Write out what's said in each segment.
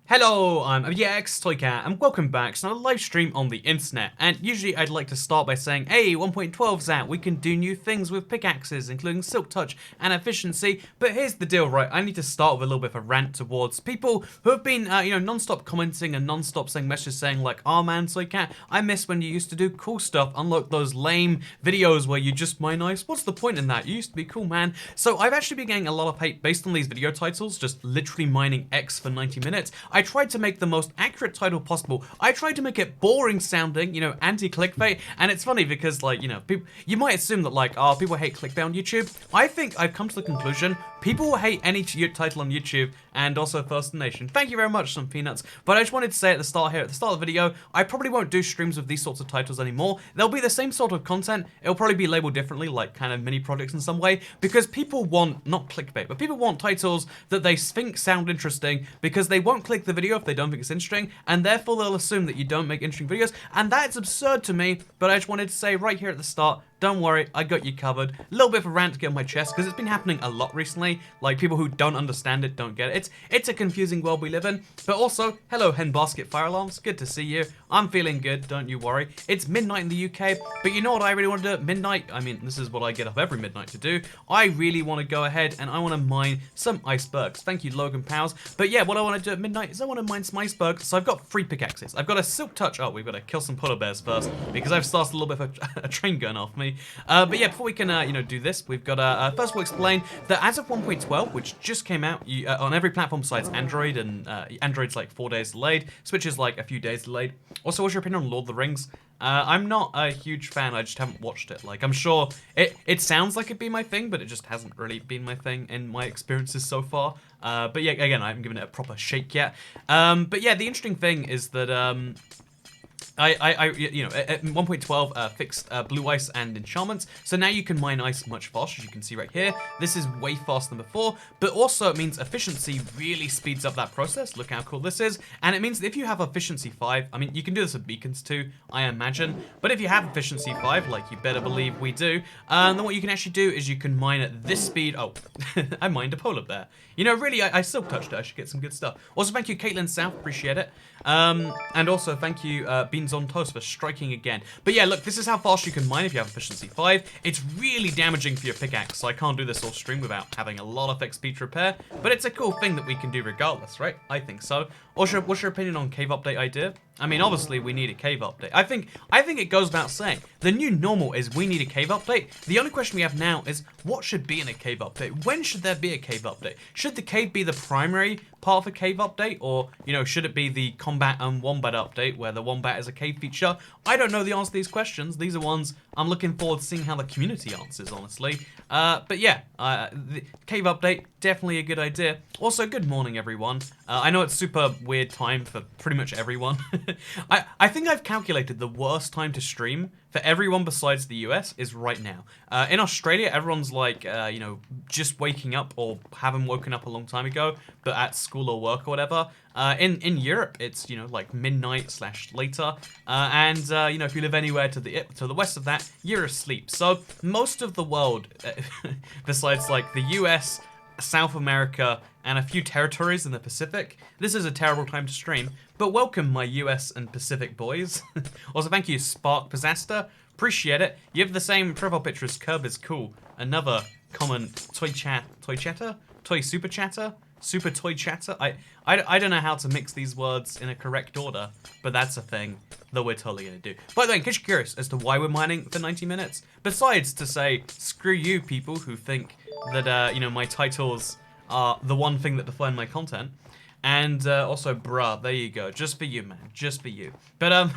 Hello, I'm Toycat, and welcome back to another live stream on the internet. And usually I'd like to start by saying, hey, 1.12's out, we can do new things with pickaxes, including silk touch and efficiency. But here's the deal, right? I need to start with a little bit of a rant towards people who have been, non-stop commenting and non-stop saying messages saying like, oh man, Toycat, I miss when you used to do cool stuff, unlike those lame videos where you just mine ice. What's the point in that? You used to be cool, man. So I've actually been getting a lot of hate based on these video titles, just literally mining X for 90 minutes. I tried to make the most accurate title possible. I tried to make it boring sounding, anti-clickbait, and it's funny because, people, you might assume that, people hate clickbait on YouTube. I think I've come to the conclusion people will hate any title on YouTube, and also First Nation. Thank you very much, some peanuts. But I just wanted to say at the start of the video, I probably won't do streams with these sorts of titles anymore. They'll be the same sort of content. It'll probably be labeled differently, like kind of mini projects in some way, because people want, not clickbait, but people want titles that they think sound interesting, because they won't click the video if they don't think it's interesting, and therefore they'll assume that you don't make interesting videos, and that's absurd to me. But I just wanted to say right here at the start, don't worry, I got you covered. A little bit of a rant to get on my chest, because it's been happening a lot recently. Like, people who don't understand it, don't get it. It's a confusing world we live in. But also, hello Hen Basket Fire Alarms, good to see you. I'm feeling good, don't you worry. It's midnight in the UK, but you know what I really want to do at midnight? I mean, this is what I get up every midnight to do. I really want to go ahead and I want to mine some icebergs. Thank you, Logan Powers. But yeah, what I want to do at midnight is I want to mine some icebergs. So I've got 3 pickaxes. I've got a silk touch. Oh, we've got to kill some polar bears first, because I've started a little bit of a train going off me. But yeah, before we can, do this, we've got first we'll explain that as of 1.12, which just came out on every platform besides Android, and Android's like 4 days delayed, Switch is like a few days delayed. Also, what's your opinion on Lord of the Rings? I'm not a huge fan, I just haven't watched it. Like, I'm sure it sounds like it'd be my thing, but it just hasn't really been my thing in my experiences so far. But yeah, again, I haven't given it a proper shake yet. But yeah, the interesting thing is that, at 1.12 fixed blue ice and enchantments, so now you can mine ice much faster, as you can see right here. This is way faster than before, but also it means efficiency really speeds up that process. Look how cool this is, and it means that if you have efficiency 5, I mean, you can do this with beacons too, I imagine, but if you have efficiency 5, like you better believe we do, then what you can actually do is you can mine at this speed. Oh, I mined a polar bear. You know, really, I silk touched it. I should get some good stuff. Also, thank you, Caitlin South. Appreciate it. And also, thank you, Beans on Toast, for striking again. But yeah, look, this is how fast you can mine if you have efficiency 5. It's really damaging for your pickaxe, so I can't do this all stream without having a lot of XP to repair. But it's a cool thing that we can do regardless, right? I think so. What's your opinion on cave update idea? I mean, obviously, we need a cave update. I think it goes without saying. The new normal is we need a cave update. The only question we have now is, what should be in a cave update? When should there be a cave update? Should the cave be the primary part of a cave update? Or, should it be the combat and wombat update, where the wombat is a cave feature? I don't know the answer to these questions. These are ones I'm looking forward to seeing how the community answers, honestly. But yeah, the cave update, definitely a good idea. Also, good morning, everyone. I know it's super weird time for pretty much everyone. I think I've calculated the worst time to stream for everyone besides the US is right now. In Australia, everyone's like, just waking up or haven't woken up a long time ago, but at school or work or whatever. In Europe, it's, like midnight / later. And if you live anywhere to the west of that, you're asleep. So most of the world, besides like the US, South America, and a few territories in the Pacific, this is a terrible time to stream, but welcome my US and Pacific boys. Also, thank you, Spark Pizzasta. Appreciate it. You have the same profile picture as Curb is cool. Another common toy super chatter? Super toy chatter? I don't know how to mix these words in a correct order, but that's a thing that we're totally gonna do. By the way, in case you're curious as to why we're mining for 90 minutes, besides to say, screw you people who think that, my titles are the one thing that define my content. And also, bruh, there you go. Just for you, man. Just for you. But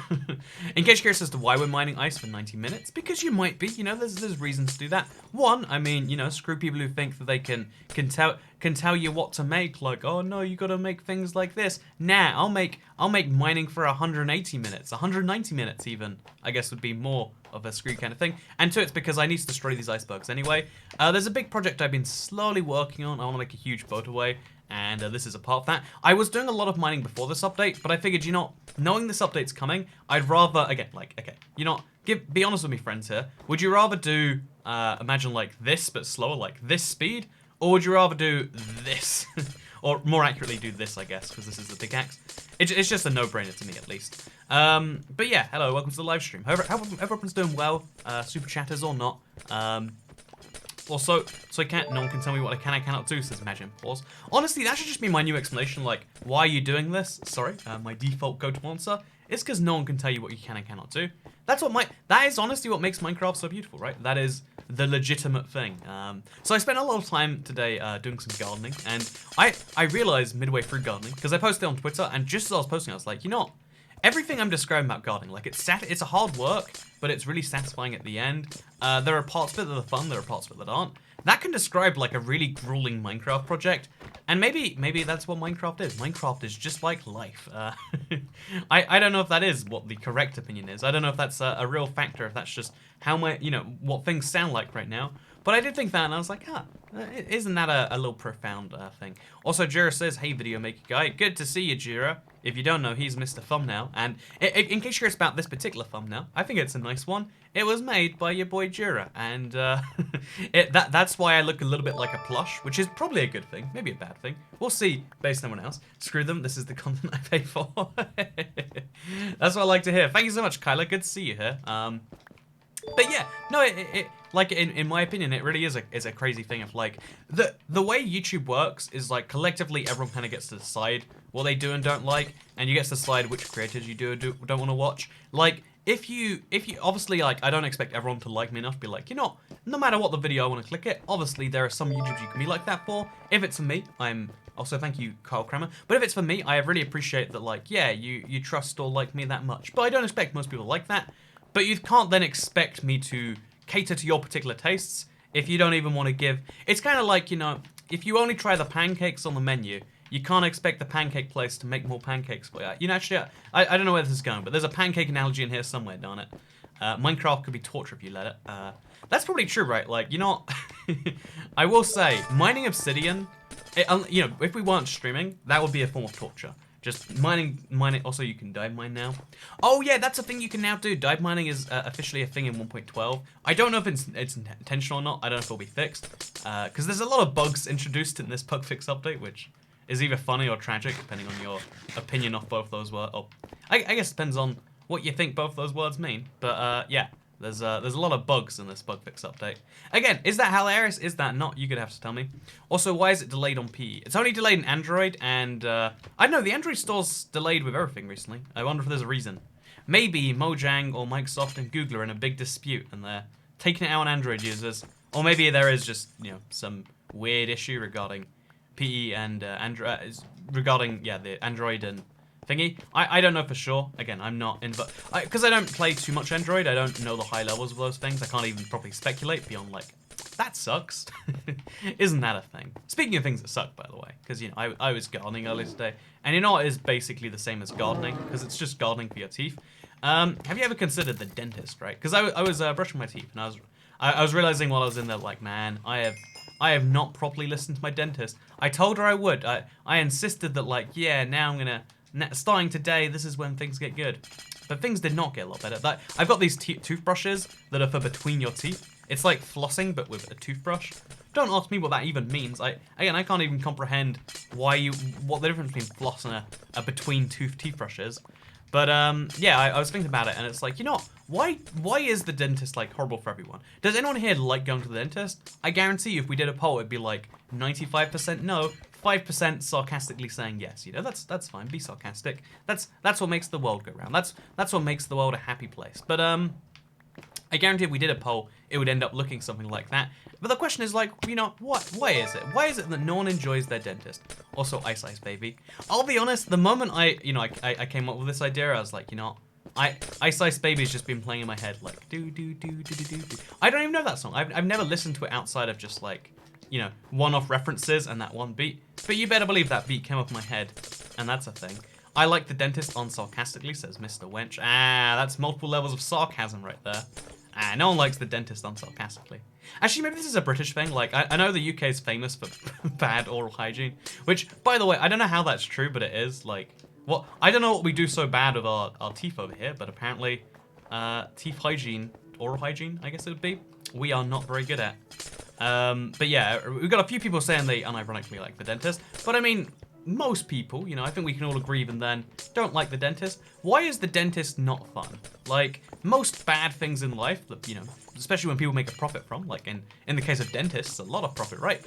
in case you're curious as to why we're mining ice for 90 minutes, because you might be, there's reasons to do that. One, I mean, screw people who think that they can tell you what to make, like, oh no, you gotta make things like this. Nah, I'll make mining for 180 minutes, 190 minutes even, I guess would be more of a screw kind of thing. And two, it's because I need to destroy these icebergs anyway. There's a big project I've been slowly working on. I want to make a huge boataway, and this is a part of that. I was doing a lot of mining before this update, but I figured, knowing this update's coming, I'd rather, again, like, okay, be honest with me, friends here. Would you rather do, imagine like this, but slower, like this speed? Or would you rather do this? Or more accurately, do this, I guess, because this is the pickaxe. It's just a no-brainer to me, at least. But yeah, hello, welcome to the live stream. Hope everyone's doing well, super chatters or not. Also, so no one can tell me what I can and cannot do, says Imagine Pause. Honestly, that should just be my new explanation, like, why are you doing this? Sorry, my default go-to answer. It's because no one can tell you what you can and cannot do. That is honestly what makes Minecraft so beautiful, right? That is the legitimate thing. So I spent a lot of time today doing some gardening, and I realized midway through gardening, because I posted on Twitter, and just as I was posting, I was like, you know what? Everything I'm describing about gardening, like it's a hard work, but it's really satisfying at the end. There are parts of it that are fun, there are parts of it that aren't. That can describe like a really grueling Minecraft project, and maybe that's what Minecraft is. Minecraft is just like life. I don't know if that is what the correct opinion is. I don't know if that's a real factor, if that's just how what things sound like right now. But I did think that, and I was like, isn't that a little profound thing? Also, Jira says, hey, video maker guy, good to see you, Jira. If you don't know, he's Mr. Thumbnail, and in case you're curious about this particular thumbnail, I think it's a nice one. It was made by your boy Jira, and that's wwhy I look a little bit like a plush, which is probably a good thing, maybe a bad thing. We'll see, based on everyone else. Screw them, this is the content I pay for. That's what I like to hear. Thank you so much, Kyla, good to see you here. But yeah, no, like in my opinion, it really is a crazy thing of like the way YouTube works is like collectively everyone kind of gets to decide what they do and don't like, and you get to decide which creators you do or don't want to watch. Like if you obviously, like, I don't expect everyone to like me enough to be like, you know, no matter what the video I want to click it. Obviously there are some YouTubers you can be like that for. If it's for me, also, thank you, Kyle Kramer. But if it's for me, I really appreciate that, like, yeah, you trust or like me that much. But I don't expect most people like that. But you can't then expect me to cater to your particular tastes if you don't even want to give... It's kind of like, you know, if you only try the pancakes on the menu, you can't expect the pancake place to make more pancakes for you. You know, actually, I don't know where this is going, but there's a pancake analogy in here somewhere, darn it. Minecraft could be torture if you let it. That's probably true, right? Like, you know, I will say, mining obsidian, you know, if we weren't streaming, that would be a form of torture. Just mining. Also, you can dive mine now. Oh yeah, that's a thing you can now do. Dive mining is officially a thing in 1.12. I don't know if it's intentional or not. I don't know if it'll be fixed. Because there's a lot of bugs introduced in this bug fix update, which is either funny or tragic, depending on your opinion of both those words. Oh, I guess it depends on what you think both those words mean. But yeah. There's a lot of bugs in this bug fix update. Again, is that hilarious? Is that not? You're gonna have to tell me. Also, why is it delayed on PE? It's only delayed in Android, and I don't know, the Android store's delayed with everything recently. I wonder if there's a reason. Maybe Mojang or Microsoft and Google are in a big dispute, and they're taking it out on Android users. Or maybe there is just, you know, some weird issue regarding PE and Android, regarding, yeah, the Android and thingy. I don't know for sure. Again, I'm not in, but because I don't play too much Android, I don't know the high levels of those things. I can't even properly speculate beyond like, that sucks. Isn't that a thing? Speaking of things that suck, by the way, because, you know, I was gardening earlier today, and you know what is basically the same as gardening, because it's just gardening for your teeth. Have you ever considered the dentist, right? Because I was brushing my teeth, and I was realizing while I was in there, like, man, I have not properly listened to my dentist. I told her I would. I insisted that, like, yeah, now I'm gonna... starting today, this is when things get good. But things did not get a lot better. I've got these toothbrushes that are for between your teeth. It's like flossing, but with a toothbrush. Don't ask me what that even means. I can't even comprehend what the difference between floss and a between toothbrushes. But yeah, I was thinking about it, and it's like, you know, why is the dentist like horrible for everyone? Does anyone here like going to the dentist? I guarantee you, if we did a poll, it'd be like 95% no, 5% sarcastically saying yes. You know, that's fine. Be sarcastic. That's what makes the world go round. That's what makes the world a happy place. But I guarantee if we did a poll, it would end up looking something like that. But the question is, like, you know, why is it? Why is it that no one enjoys their dentist? Also, Ice Ice Baby. I'll be honest, the moment I came up with this idea, I was like, you know, Ice Ice Baby's just been playing in my head, like, do do do do do do do. I don't even know that song. I've never listened to it outside of just like, you know, one-off references and that one beat. But you better believe that beat came up in my head, and that's a thing. I like the dentist unsarcastically, says Mr. Wench. Ah, that's multiple levels of sarcasm right there. Ah, no one likes the dentist unsarcastically. Actually, maybe this is a British thing. Like, I know the UK is famous for bad oral hygiene, which, by the way, I don't know how that's true, but it is. Like, well, I don't know what we do so bad with our teeth over here, but apparently, teeth hygiene, oral hygiene, I guess it would be, we are not very good at. But yeah, we've got a few people saying they unironically like the dentist. But I mean, most people, I think we can all agree even then, don't like the dentist. Why is the dentist not fun? Like, most bad things in life, especially when people make a profit from, like in the case of dentists, a lot of profit, right?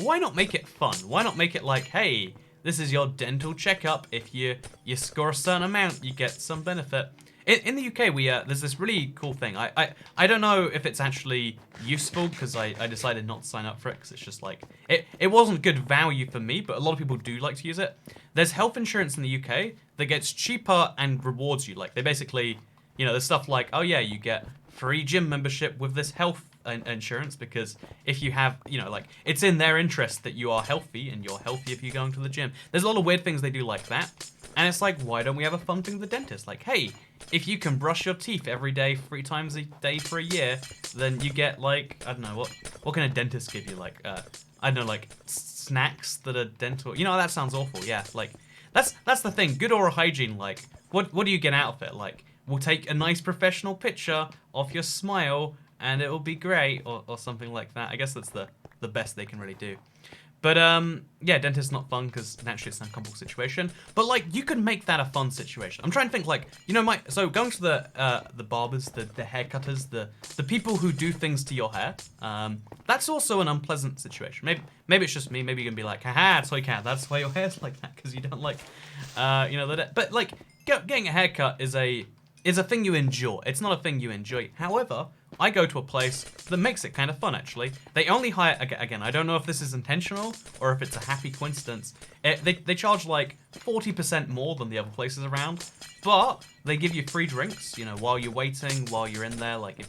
Why not make it fun? Why not make it like, hey, this is your dental checkup. If you score a certain amount, you get some benefit. In the UK, there's this really cool thing. I don't know if it's actually useful because I decided not to sign up for it because it's just like it wasn't good value for me, but a lot of people do like to use it. There's health insurance in the UK that gets cheaper and rewards you. Like they basically, there's stuff like, oh yeah, you get free gym membership with this health insurance because if you have, like it's in their interest that you are healthy and you're healthy if you're going to the gym. There's a lot of weird things they do like that. And it's like, why don't we have a fun thing with the dentist? Like, hey, if you can brush your teeth every day, 3 times a day for a year, then you get like, I don't know, what can a dentist give you? Like, I don't know, like snacks that are dental. That sounds awful. Yeah, like that's the thing. Good oral hygiene. Like, what do you get out of it? Like, we'll take a nice professional picture of your smile and it will be great, or something like that. I guess that's the best they can really do. But yeah, dentist's not fun because naturally it's an uncomfortable situation. But like, you could make that a fun situation. I'm trying to think like, so going to the barbers, the haircutters, the people who do things to your hair, that's also an unpleasant situation. Maybe it's just me. Maybe you can be like, haha, toy cat, that's why your hair's like that because you don't like, but like getting a haircut is a thing you enjoy. It's not a thing you enjoy. However, I go to a place that makes it kind of fun, actually. They only hire, again, I don't know if this is intentional or if it's a happy coincidence. They charge like 40% more than the other places around, but they give you free drinks, while you're waiting, while you're in there. Like, if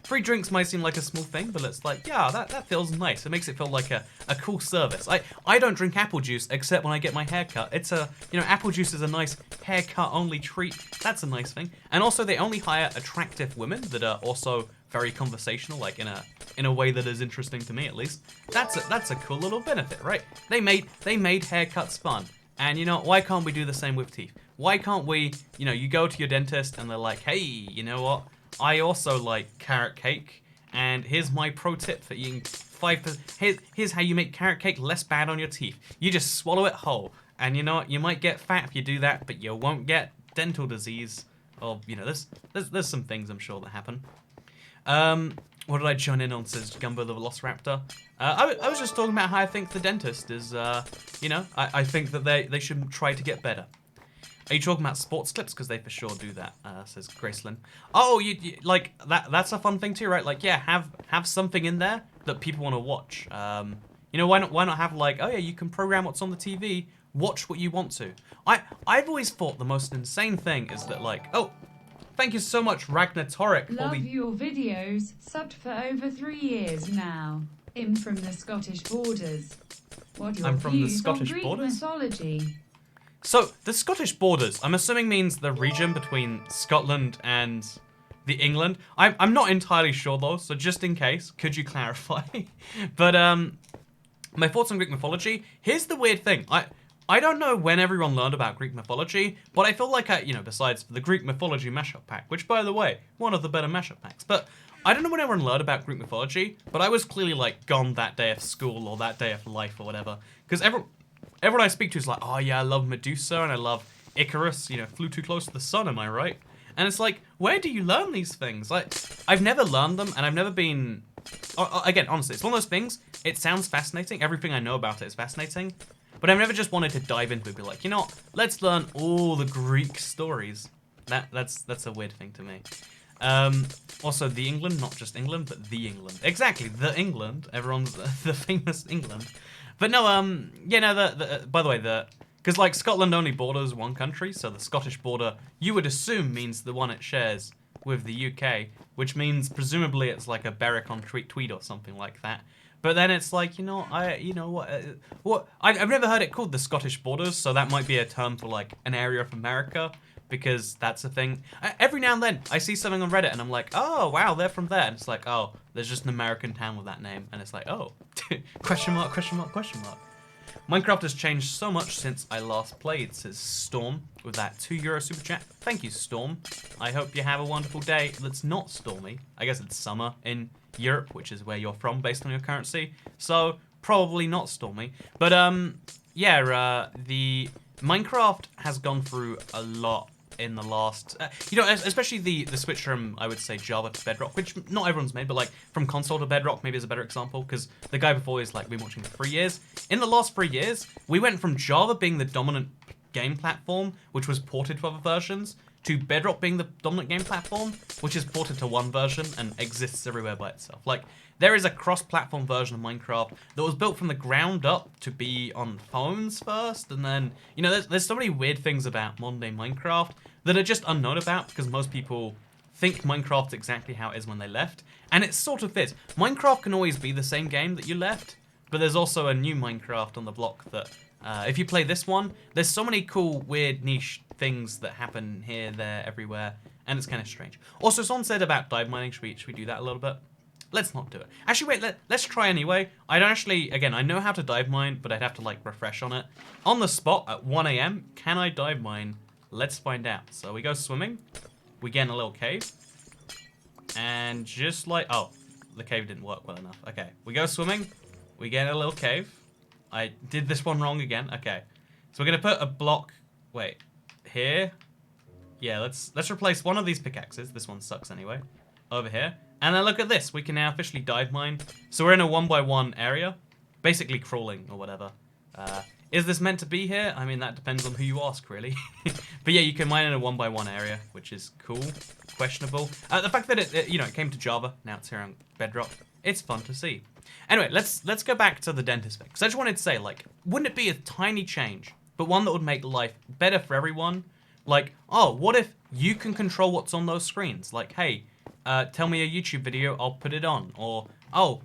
free drinks might seem like a small thing, but it's like, yeah, that feels nice. It makes it feel like a cool service. I don't drink apple juice except when I get my hair cut. It's apple juice is a nice haircut-only treat. That's a nice thing. And also, they only hire attractive women that are also very conversational, like in a way that is interesting to me, at least. That's a cool little benefit, right? They made haircuts fun. And why can't we do the same with teeth? Why can't we, you go to your dentist and they're like, hey, you know what? I also like carrot cake, and here's my pro tip for eating 5%. Here's how you make carrot cake less bad on your teeth. You just swallow it whole, and you know what? You might get fat if you do that, but you won't get dental disease. Or there's some things I'm sure that happen. What did I join in on, says Gumbo the Velociraptor? I was just talking about how I think the dentist is, I think that they should try to get better. Are you talking about sports clips? Because they for sure do that, says Gracelyn. Oh, you like, that's a fun thing too, right? Like, yeah, have something in there that people want to watch. Why not have like, oh yeah, you can program what's on the TV, watch what you want to. I've always thought the most insane thing is that like, oh, thank you so much, Ragnar Torek. Love your videos, subbed for over 3 years now. I'm from the Scottish borders. What are your views on Greek mythology? So, the Scottish borders, I'm assuming means the region between Scotland and the England. I'm not entirely sure though, so just in case, could you clarify? But my thoughts on Greek mythology, here's the weird thing. I don't know when everyone learned about Greek mythology, but I feel like besides the Greek mythology mashup pack, which by the way, one of the better mashup packs, but I don't know when everyone learned about Greek mythology, but I was clearly like gone that day of school or that day of life or whatever, because everyone I speak to is like, oh yeah, I love Medusa and I love Icarus, flew too close to the sun, am I right? And it's like, where do you learn these things? Like, I've never learned them, and I've never been, again, honestly, it's one of those things, it sounds fascinating, everything I know about it is fascinating, but I've never just wanted to dive into it and be like, what, let's learn all the Greek stories. That's a weird thing to me. Also, the England, not just England, but the England. Exactly, the England. Everyone's the famous England. But no, by the way, because like Scotland only borders one country, so the Scottish border, you would assume means the one it shares with the UK, which means presumably it's like a Berwick on Tweed or something like that. But then it's like, I've never heard it called the Scottish borders, so that might be a term for like an area of America, because that's a thing. Every now and then I see something on Reddit and I'm like, oh wow, they're from there, and it's like, oh, there's just an American town with that name, and it's like, oh, question mark, question mark, question mark. Minecraft has changed so much since I last played, says Storm, with that €2 super chat. Thank you, Storm. I hope you have a wonderful day that's not stormy. I guess it's summer in Europe, which is where you're from based on your currency. So probably not stormy. But yeah, the Minecraft has gone through a lot in the last, especially the switch from, I would say, Java to Bedrock, which not everyone's made, but like from console to Bedrock maybe is a better example, because the guy before is like been watching for 3 years. In the last 3 years, we went from Java being the dominant game platform, which was ported to other versions, to Bedrock being the dominant game platform, which is ported to one version and exists everywhere by itself. Like, there is a cross-platform version of Minecraft that was built from the ground up to be on phones first, and then, there's so many weird things about modern-day Minecraft that are just unknown about, because most people think Minecraft's exactly how it is when they left, and it sort of is. Minecraft can always be the same game that you left, but there's also a new Minecraft on the block that, if you play this one, there's so many cool, weird, niche things that happen here, there, everywhere, and it's kind of strange. Also, someone said about dive mining. Should we do that a little bit? Let's not do it. Actually, wait, let's try anyway. I don't actually, again, I know how to dive mine, but I'd have to, like, refresh on it. On the spot at 1 AM, can I dive mine? Let's find out. So we go swimming. We get in a little cave. And just like, oh, the cave didn't work well enough. Okay, we go swimming. We get in a little cave. I did this one wrong again. Okay, so we're gonna put a block, wait, here. Yeah, let's replace one of these pickaxes. This one sucks anyway. Over here. And then look at this. We can now officially dive mine. So we're in a 1x1 area. Basically crawling or whatever. Is this meant to be here? I mean, that depends on who you ask, really. But yeah, you can mine in a 1x1 area, which is cool. Questionable. The fact that it came to Java, now it's here on Bedrock. It's fun to see. Anyway, let's go back to the dentist thing. Because I just wanted to say, like, wouldn't it be a tiny change, but one that would make life better for everyone? Like, oh, what if you can control what's on those screens? Like, hey, tell me a YouTube video, I'll put it on. Or, oh,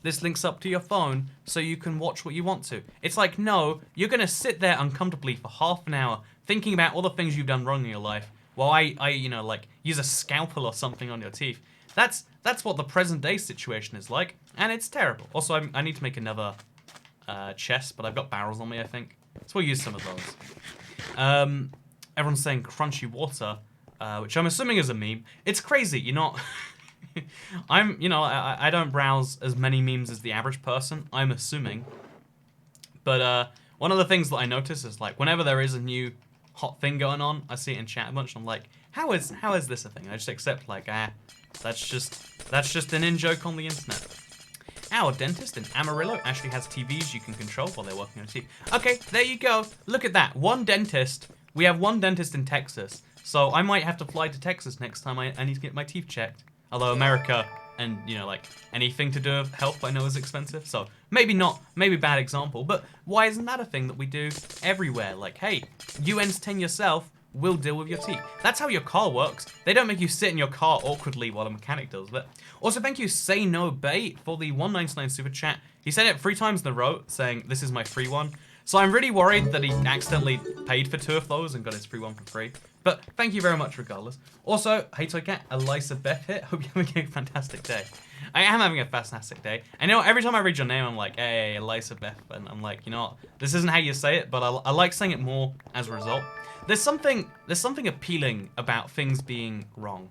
this links up to your phone so you can watch what you want to. It's like, no, you're going to sit there uncomfortably for half an hour thinking about all the things you've done wrong in your life while I use a scalpel or something on your teeth. That's what the present day situation is like, and it's terrible. Also, I need to make another chest, but I've got barrels on me, I think. So we'll use some of those. Everyone's saying crunchy water, which I'm assuming is a meme. It's crazy, you're not... I don't browse as many memes as the average person, I'm assuming. But one of the things that I notice is, like, whenever there is a new hot thing going on, I see it in chat a bunch, and I'm like, how is this a thing? I just accept, like, that's just an in-joke on the internet. Our dentist in Amarillo actually has TVs you can control while they're working on a TV. Okay, there you go. Look at that. One dentist. We have one dentist in Texas. So I might have to fly to Texas next time I need to get my teeth checked. Although America and, like, anything to do with health I know is expensive. So maybe bad example. But why isn't that a thing that we do everywhere? Like, hey, you entertain yourself. We'll deal with your teeth. That's how your car works. They don't make you sit in your car awkwardly while a mechanic does it. Also, thank you, Say No Bait, for the 199 super chat. He said it 3 times in a row, saying this is my free one. So I'm really worried that he accidentally paid for 2 of those and got his free one for free. But thank you very much regardless. Also, hey Toy Cat, Elisa Beth hit. Hope you're having a fantastic day. I am having a fantastic day. And every time I read your name, I'm like, hey, Elisa Beth. And I'm like, this isn't how you say it, but I like saying it more as a result. There's something appealing about things being wrong.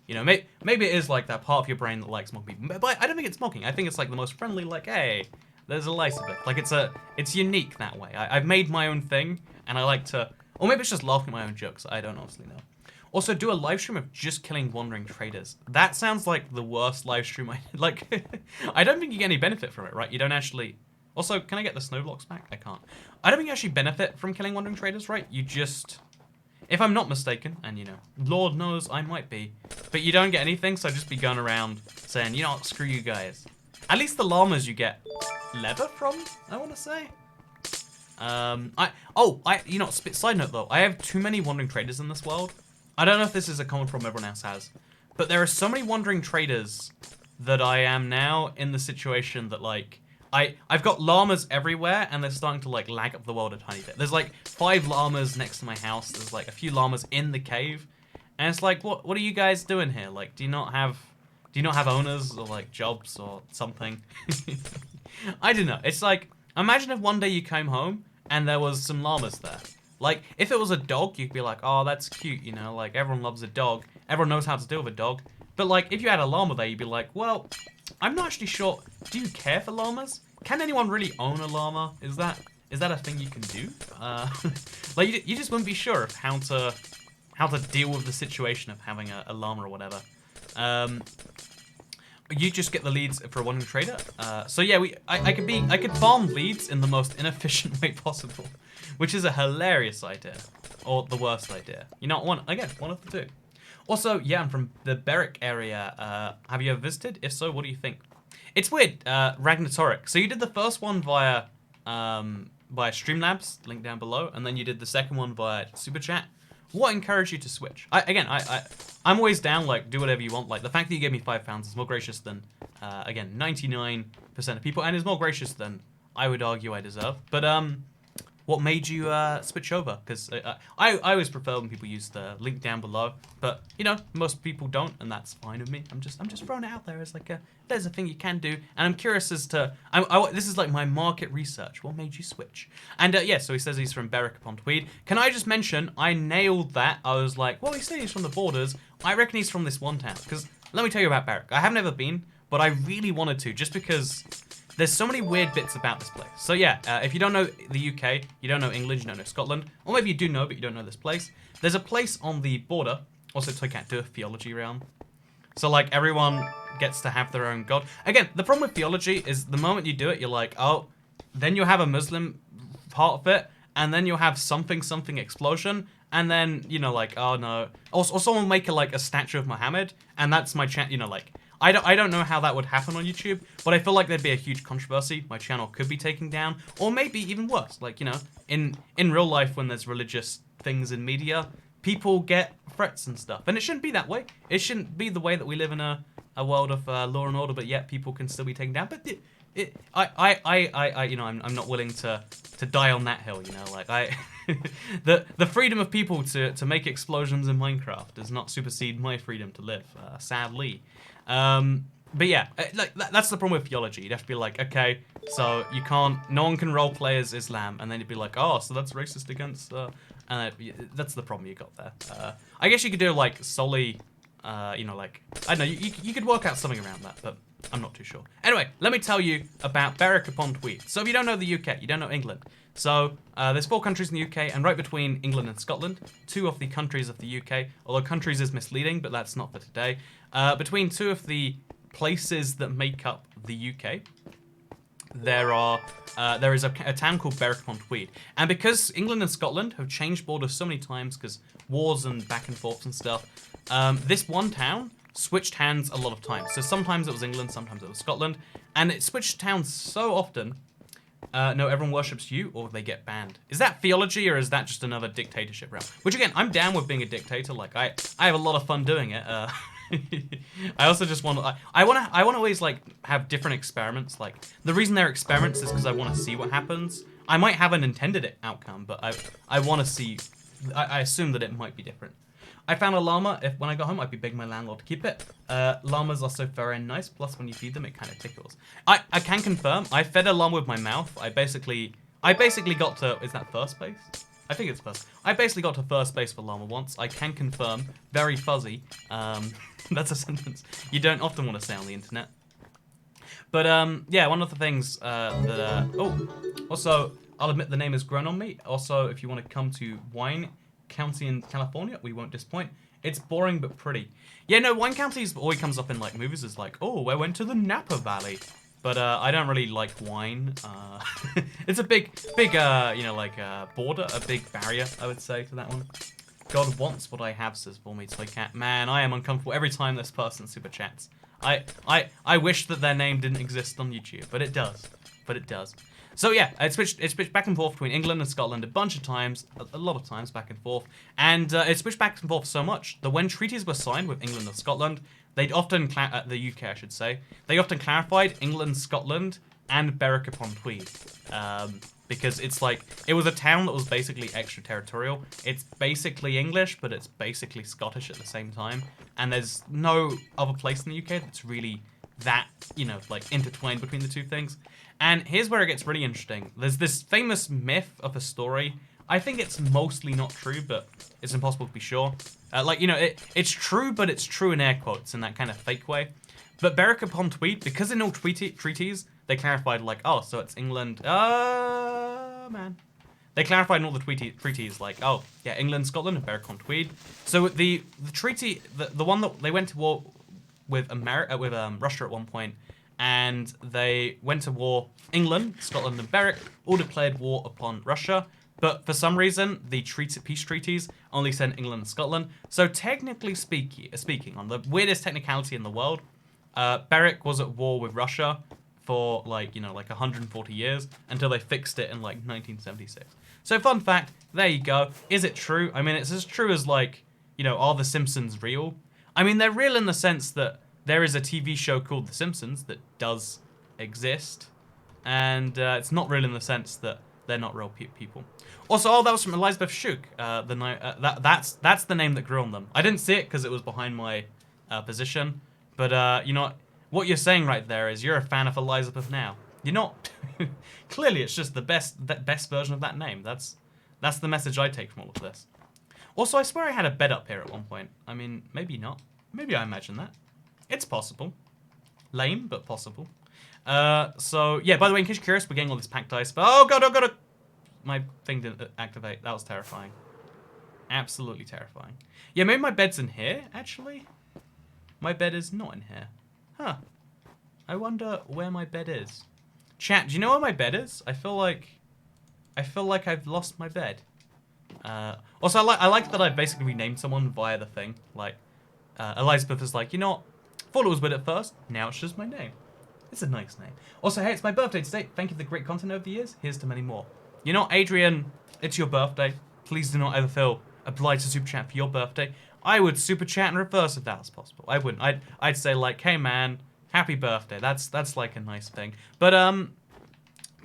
Maybe it is like that part of your brain that likes mocking people. But I don't think it's mocking. I think it's like the most friendly, like, hey, there's Elizabeth. Like, it's unique that way. I've made my own thing, and I like to, or maybe it's just laughing at my own jokes. I don't honestly know. Also, do a live stream of just killing wandering traders. That sounds like the worst live stream like. I don't think you get any benefit from it, right? You don't actually. Also, can I get the snow blocks back? I can't. I don't think you actually benefit from killing wandering traders, right? You just... If I'm not mistaken, and Lord knows I might be, but you don't get anything, so just be going around saying, screw you guys. At least the llamas you get leather from, I want to say. Side note though, I have too many wandering traders in this world. I don't know if this is a common problem everyone else has, but there are so many wandering traders that I am now in the situation that, like, I've got llamas everywhere, and they're starting to, like, lag up the world a tiny bit. There's, like, 5 llamas next to my house. There's, like, a few llamas in the cave. And it's like, what are you guys doing here? Like, do you not have owners or, like, jobs or something? I don't know. It's like, imagine if one day you came home and there was some llamas there. Like, if it was a dog, you'd be like, oh, that's cute, like, everyone loves a dog. Everyone knows how to deal with a dog. But like, if you had a llama there, you'd be like, well, I'm not actually sure. Do you care for llamas? Can anyone really own a llama? Is that a thing you can do? Like, you just wouldn't be sure of how to deal with the situation of having a llama or whatever. You just get the leads for a one trader. So yeah, I could farm leads in the most inefficient way possible, which is a hilarious idea, or the worst idea. You know, one of the two. Also, yeah, I'm from the Berwick area. Have you ever visited? If so, what do you think? It's weird, Ragnatoric. So you did the first one via Streamlabs, link down below, and then you did the second one via Super Chat. What encouraged you to switch? I'm always down, like, do whatever you want. Like, the fact that you gave me £5 is more gracious than, again, 99% of people, and is more gracious than I would argue I deserve. But, what made you switch over? Because I always prefer when people use the link down below, but you know, most people don't, and that's fine with me. I'm just throwing it out there as like there's a thing you can do, and I'm curious as to this is like my market research. What made you switch? And yeah, so he says he's from Berwick upon Tweed. Can I just mention I nailed that? I was like, well, he said he's from the borders. I reckon he's from this one town. Because let me tell you about Berwick. I have never been, but I really wanted to, just because there's so many weird bits about this place. So yeah, if you don't know the UK, you don't know England, you don't know Scotland, or maybe you do know, but you don't know this place, there's a place on the border, also Toycat, do a theology realm. So like, everyone gets to have their own god. Again, the problem with theology is the moment you do it, you're like, oh, then you'll have a Muslim part of it, and then you'll have something explosion, and then, you know, like, oh no. Or someone will make a statue of Muhammad, and that's my chance, you know, like, I don't know how that would happen on YouTube, but I feel like there'd be a huge controversy. My channel could be taken down, or maybe even worse. Like, you know, in real life when there's religious things in media, people get threats and stuff. And it shouldn't be that way. It shouldn't be the way that we live in a world of law and order, but yet people can still be taken down. But you know, I'm not willing to die on that hill, you know, like the freedom of people to make explosions in Minecraft does not supersede my freedom to live, sadly. But yeah, like that's the problem with theology. You'd have to be like, okay, so no one can roleplay as Islam, and then you'd be like, oh, so that's racist against, and that's the problem you got there. I guess you could do like solely, you know, like, I don't know, you could work out something around that, but I'm not too sure. Anyway, let me tell you about Berwick upon Tweed. So if you don't know the UK, you don't know England. So there's 4 countries in the UK, and right between England and Scotland, 2 of the countries of the UK, although countries is misleading, but that's not for today. Between 2 of the places that make up the UK, there is a town called Berwick upon Tweed. And because England and Scotland have changed borders so many times, because wars and back and forths and stuff, this one town switched hands a lot of times. So sometimes it was England, sometimes it was Scotland, and it switched towns so often. No, everyone worships you, or they get banned. Is that theology, or is that just another dictatorship realm? Which again, I'm down with being a dictator. Like I have a lot of fun doing it. I also just want to. I want to always like have different experiments. Like the reason they're experiments is because I want to see what happens. I might have an intended outcome, but I want to see. I assume that it might be different. I found a llama. When I got home, I'd be begging my landlord to keep it. Llamas are so furry and nice. Plus, when you feed them, it kind of tickles. I can confirm. I fed a llama with my mouth. I basically got to. Is that first base? I think it's first. I basically got to first base for llama once. I can confirm. Very fuzzy. That's a sentence you don't often want to say on the internet. But yeah, one of the things also, I'll admit the name has grown on me. Also, if you want to come to Wine County in California, we won't disappoint. It's boring but pretty. Yeah, no, Wine County always comes up in like movies as like, oh, I went to the Napa Valley. But I don't really like wine. It's a big, you know, like border, a big barrier, I would say, to that one. God wants what I have, says Vormeat Toycat. Man, I am uncomfortable every time this person super chats. I wish that their name didn't exist on YouTube, but it does. But it does. So yeah, it switched back and forth between England and Scotland a bunch of times, a lot of times back and forth, and it switched back and forth so much that when treaties were signed with England and Scotland, they'd often the UK, I should say, they often clarified England, Scotland, and Berwick upon Tweed, because it's like it was a town that was basically extraterritorial. It's basically English, but it's basically Scottish at the same time, and there's no other place in the UK that's really that, you know, like intertwined between the two things. And here's where it gets really interesting. There's this famous myth of a story I think it's mostly not true, but it's impossible to be sure. Like, you know, it's true, but it's true in air quotes in that kind of fake way. But Berwick upon Tweed, because in all treaties, they clarified like, oh, so it's England. Man. They clarified in all the treaties like, oh, yeah, England, Scotland, and Berwick on Tweed. So the treaty, the one that they went to war with Russia at one point, and they went to war. England, Scotland, and Berwick all declared war upon Russia. But for some reason, the peace treaties only sent England and Scotland. So technically speaking, on the weirdest technicality in the world, Berwick was at war with Russia for like 140 years until they fixed it in like 1976. So fun fact, there you go. Is it true? I mean, it's as true as like, are The Simpsons real? I mean, they're real in the sense that there is a TV show called The Simpsons that does exist, and it's not real in the sense that they're not real people. Also, that was from Elizabeth Shoup. That's the name that grew on them. I didn't see it because it was behind my position, but you know what you're saying right there is you're a fan of Elizabeth now. You're not. Clearly, it's just the best version of that name. That's the message I take from all of this. Also, I swear I had a bed up here at one point. I mean, maybe not. Maybe I imagine that. It's possible. Lame, but possible. So, yeah, by the way, in case you're curious, we're getting all this packed ice. But, oh, God. My thing didn't activate. That was terrifying. Absolutely terrifying. Yeah, maybe my bed's in here, actually. My bed is not in here. Huh. I wonder where my bed is. Chat, do you know where my bed is? I feel like I've lost my bed. Also, I like that I basically renamed someone via the thing. Like, Elizabeth is like, thought it was weird at first. Now it's just my name. It's a nice name. Also, hey, it's my birthday today. Thank you for the great content over the years. Here's to many more. Adrian, it's your birthday. Please do not ever feel obliged to super chat for your birthday. I would super chat in reverse if that was possible. I wouldn't. I'd say like, hey man, happy birthday. That's like a nice thing. But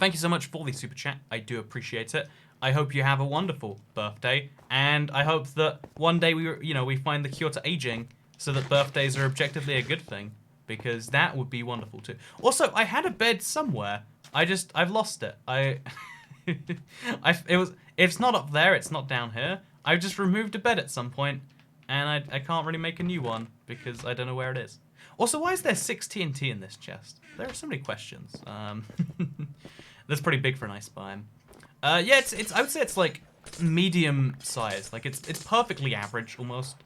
thank you so much for the super chat. I do appreciate it. I hope you have a wonderful birthday, and I hope that one day we find the cure to aging, so that birthdays are objectively a good thing, because that would be wonderful too. Also, I had a bed somewhere. I've lost it. It's not up there. It's not down here. I just removed a bed at some point, and I can't really make a new one because I don't know where it is. Also, why is there 6 TNT in this chest? There are so many questions. That's pretty big for an ice biome. Yeah, it's. I would say it's like medium size. Like it's perfectly average almost.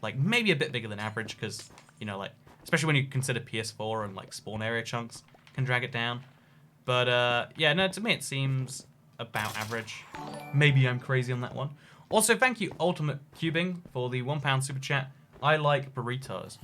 Like maybe a bit bigger than average because like especially when you consider PS4 and like spawn area chunks can drag it down. But yeah, no, to me it seems about average. Maybe I'm crazy on that one. Also, thank you Ultimate Cubing for the £1 super chat. I like burritos.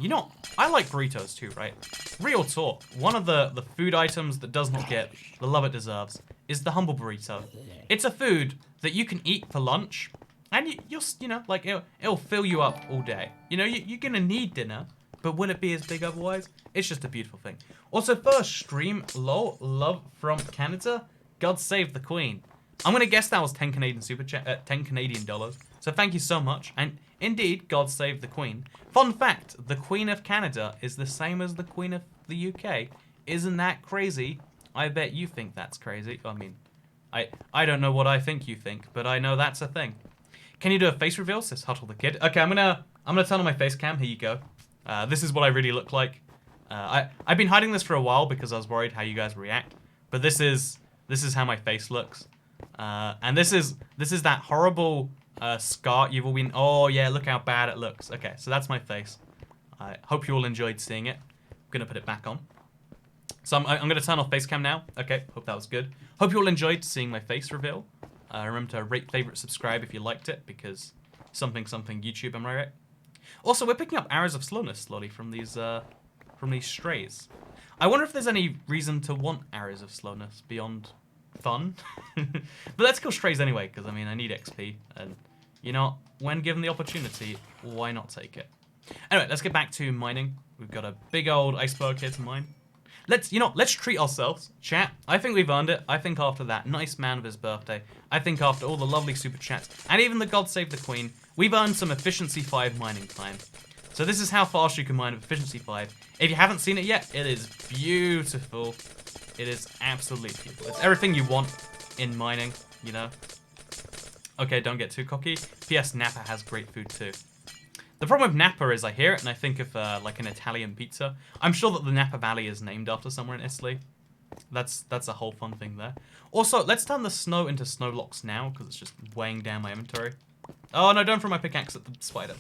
I like burritos too, right? Real talk. One of the food items that does not get the love it deserves is the humble burrito. It's a food that you can eat for lunch, and it'll fill you up all day. You're gonna need dinner, but will it be as big otherwise? It's just a beautiful thing. Also, first stream, love from Canada. God save the Queen. I'm gonna guess that was 10 Canadian super chat, 10 Canadian dollars. So thank you so much, and indeed, God save the Queen. Fun fact: the Queen of Canada is the same as the Queen of the UK. Isn't that crazy? I bet you think that's crazy. I mean, I don't know what I think you think, but I know that's a thing. Can you do a face reveal? Says Huttle the Kid. Okay, I'm gonna turn on my face cam. Here you go. This is what I really look like. I've been hiding this for a while because I was worried how you guys react. But this is how my face looks. And this is that horrible scar you've all been. Oh yeah, look how bad it looks. Okay, so that's my face. I hope you all enjoyed seeing it. I'm gonna put it back on. So I'm gonna turn off face cam now. Okay, hope that was good. Hope you all enjoyed seeing my face reveal. Remember to rate, favorite, subscribe if you liked it, because something YouTube, am I right? Also, we're picking up arrows of slowness slowly from these strays. I wonder if there's any reason to want arrows of slowness beyond fun. But let's kill strays anyway, because I mean I need XP, and when given the opportunity, why not take it? Anyway, let's get back to mining. We've got a big old iceberg here to mine. Let's treat ourselves, chat. I think we've earned it. I think after that nice man of his birthday, I think after all the lovely super chats, and even the God Save the Queen, we've earned some Efficiency 5 mining time. So this is how fast you can mine with Efficiency 5. If you haven't seen it yet, it is beautiful. It is absolutely beautiful. It's everything you want in mining, Okay, don't get too cocky. P.S. Napa has great food too. The problem with Napa is I hear it and I think of like an Italian pizza. I'm sure that the Napa Valley is named after somewhere in Italy. That's a whole fun thing there. Also, let's turn the snow into snow blocks now because it's just weighing down my inventory. Oh no, don't throw my pickaxe at the spider.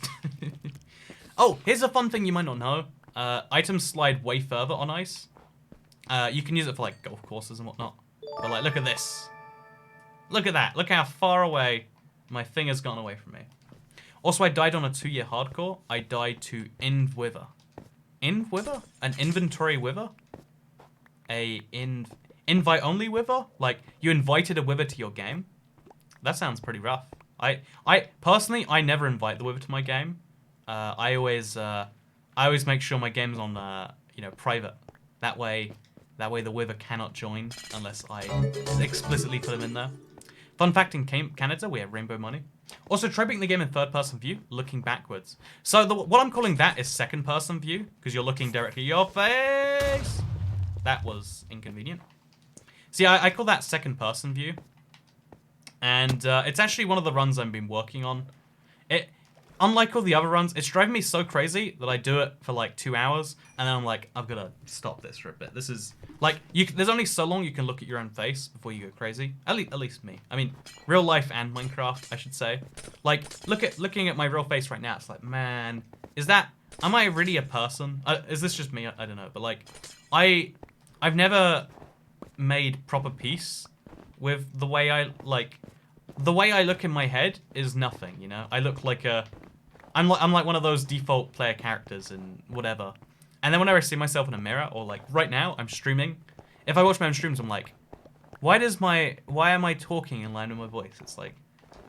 Oh, here's a fun thing you might not know. Items slide way further on ice. You can use it for like golf courses and whatnot. But like, look at this. Look at that. Look how far away my thing has gone away from me. Also, I died on a 2-year hardcore. I died to Wither. Wither? An inventory wither? Invite only wither? Like, you invited a wither to your game? That sounds pretty rough. I personally, I never invite the wither to my game. I always make sure my game's on, private. That way the wither cannot join unless I explicitly put him in there. Fun fact, in Canada, we have rainbow money. Also, try beating the game in third-person view, looking backwards. So what I'm calling that is second-person view, because you're looking directly at your face. That was inconvenient. See, I call that second-person view. And it's actually one of the runs I've been working on. Unlike all the other runs, it's driving me so crazy that I do it for like 2 hours, and then I'm like, I've got to stop this for a bit. This is, like, there's only so long you can look at your own face before you go crazy. At least me. I mean, real life and Minecraft, I should say. Like, looking at my real face right now, it's like, man, am I really a person? Is this just me? I don't know. But like, I've never made proper peace with the way the way I look in my head is nothing, you know? I look like I'm like one of those default player characters and whatever. And then whenever I see myself in a mirror, or like right now, I'm streaming. If I watch my own streams, I'm like, why am I talking in line with my voice? It's like,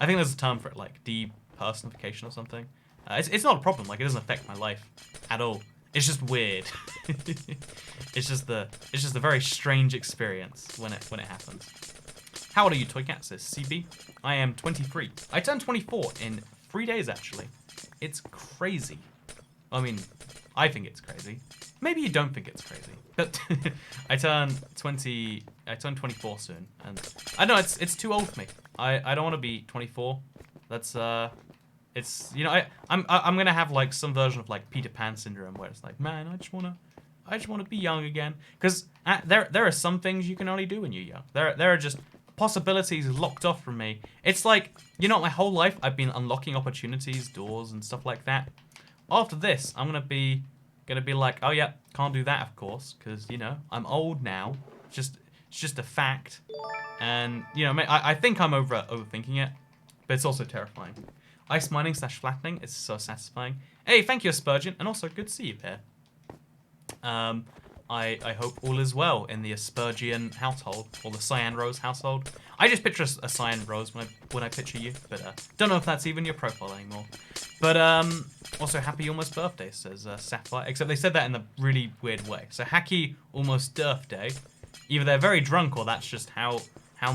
I think there's a term for it, like depersonification or something. It's not a problem, like it doesn't affect my life at all. It's just weird. It's just a very strange experience when it happens. How old are you, Toy Cat? Says CB. I am 23. I turned 24 in 3 days, actually. It's crazy. I mean, I think it's crazy. Maybe you don't think it's crazy. But I turn 24 soon. And I know it's too old for me. I don't want to be 24. That's, it's, you know, I'm going to have like some version of like Peter Pan syndrome where it's like, man, I just want to be young again. Because there are some things you can only do when you're young. There are just possibilities locked off from me. It's like, you know, my whole life I've been unlocking opportunities, doors and stuff like that. After this, I'm gonna be like, oh yeah, can't do that, of course, because you know I'm old now. It's just a fact, and you know, I think I'm overthinking it, but it's also terrifying. Ice mining / flattening is so satisfying. Hey, thank you, Aspergian, and also good to see you here. I hope all is well in the Aspergian household, or the Cyan Rose household. I just picture a Cyan Rose when I picture you, but don't know if that's even your profile anymore. But also happy almost birthday, says Sapphire, except they said that in a really weird way. So hacky almost Durf Day. Either they're very drunk or that's just how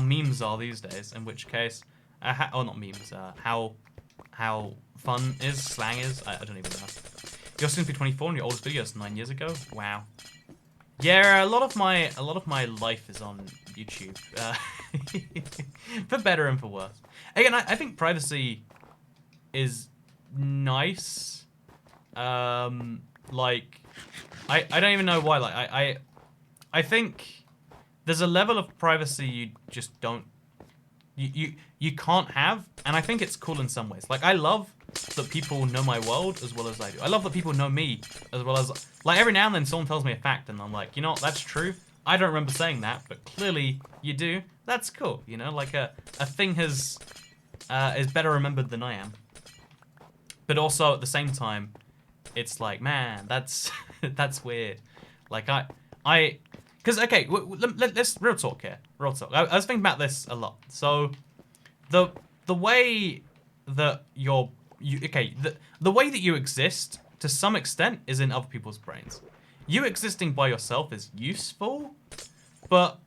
memes are these days, in which case, not memes, how fun is, slang is, I don't even know. You're soon to be 24 and your oldest video is 9 years ago? Wow. Yeah, a lot of my life is on YouTube, for better and for worse. Again, I think privacy is nice. Like, I don't even know why. Like, I think there's a level of privacy you just don't, you can't have, and I think it's cool in some ways. Like, I love that people know my world as well as I do. I love that people know me as well as, like, every now and then someone tells me a fact and I'm like, you know what, that's true. I don't remember saying that, but clearly you do. That's cool, you know, like a thing is better remembered than I am. But also at the same time, it's like, man, that's that's weird. Like because okay, let's real talk here. Real talk. I was thinking about this a lot. So the way that the way that you exist to some extent is in other people's brains. You existing by yourself is useful, but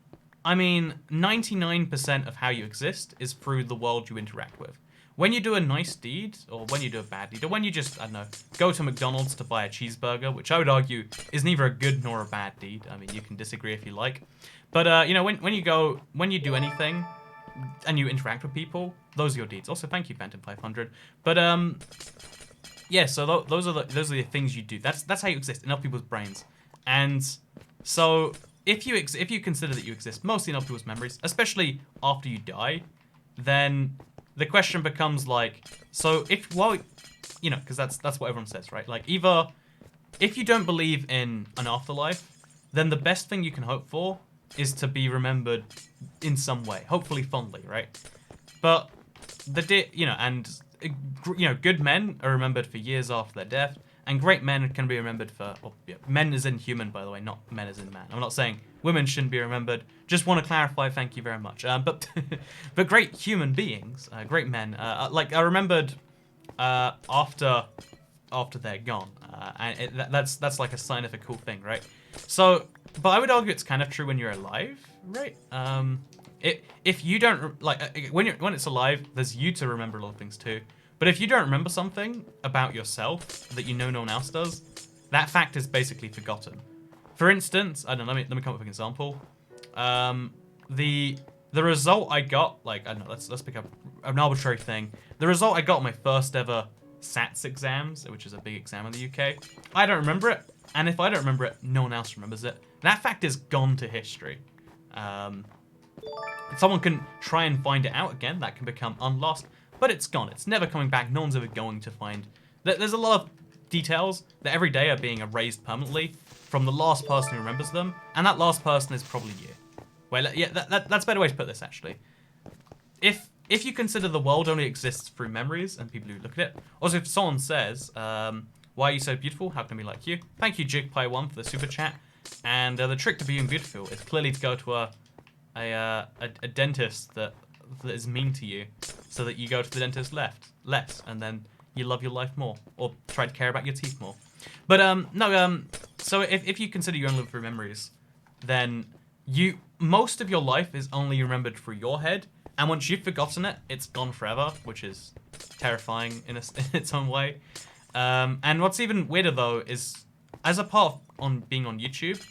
I mean, 99% of how you exist is through the world you interact with. When you do a nice deed, or when you do a bad deed, or when you just, I don't know, go to McDonald's to buy a cheeseburger, which I would argue is neither a good nor a bad deed. I mean, you can disagree if you like. But, you know, when you do anything, and you interact with people, those are your deeds. Also, thank you, Phantom 500. But yeah, so those are the things you do. That's how you exist in other people's brains. And so if you consider that you exist mostly in other people's memories, especially after you die, then the question becomes like, so if because that's what everyone says, right? Like, either if you don't believe in an afterlife, then the best thing you can hope for is to be remembered in some way, hopefully fondly, right? But good men are remembered for years after their death, and great men can be remembered for, men as in human, by the way, not men as in man. I'm not saying women shouldn't be remembered. Just want to clarify. Thank you very much. But but great human beings, great men, like are remembered after they're gone, and that's like a sign of a cool thing, right? So, but I would argue it's kind of true when you're alive, right? If you don't when it's alive, there's you to remember a lot of things too. But if you don't remember something about yourself that you know no one else does, that fact is basically forgotten. For instance, I don't know. Let me come up with an example. The result I got, like, I don't know. Let's pick up an arbitrary thing. The result I got on my first ever SATs exams, which is a big exam in the UK. I don't remember it, and if I don't remember it, no one else remembers it. That fact is gone to history. Someone can try and find it out again. That can become unlost, but it's gone. It's never coming back. No one's ever going to find. There's a lot of details that every day are being erased permanently from the last person who remembers them, and that last person is probably you. Well, yeah, that's a better way to put this, actually. If you consider the world only exists through memories and people who look at it, also if someone says, why are you so beautiful? How can I be like you? Thank you, JigPie1, for the super chat. And the trick to being beautiful is clearly to go to a dentist that is mean to you, so that you go to the dentist less, and then you love your life more, or try to care about your teeth more. But so if you consider you only live through memories, then most of your life is only remembered through your head, and once you've forgotten it, it's gone forever, which is terrifying in its own way. And what's even weirder though is, as a part of being on YouTube,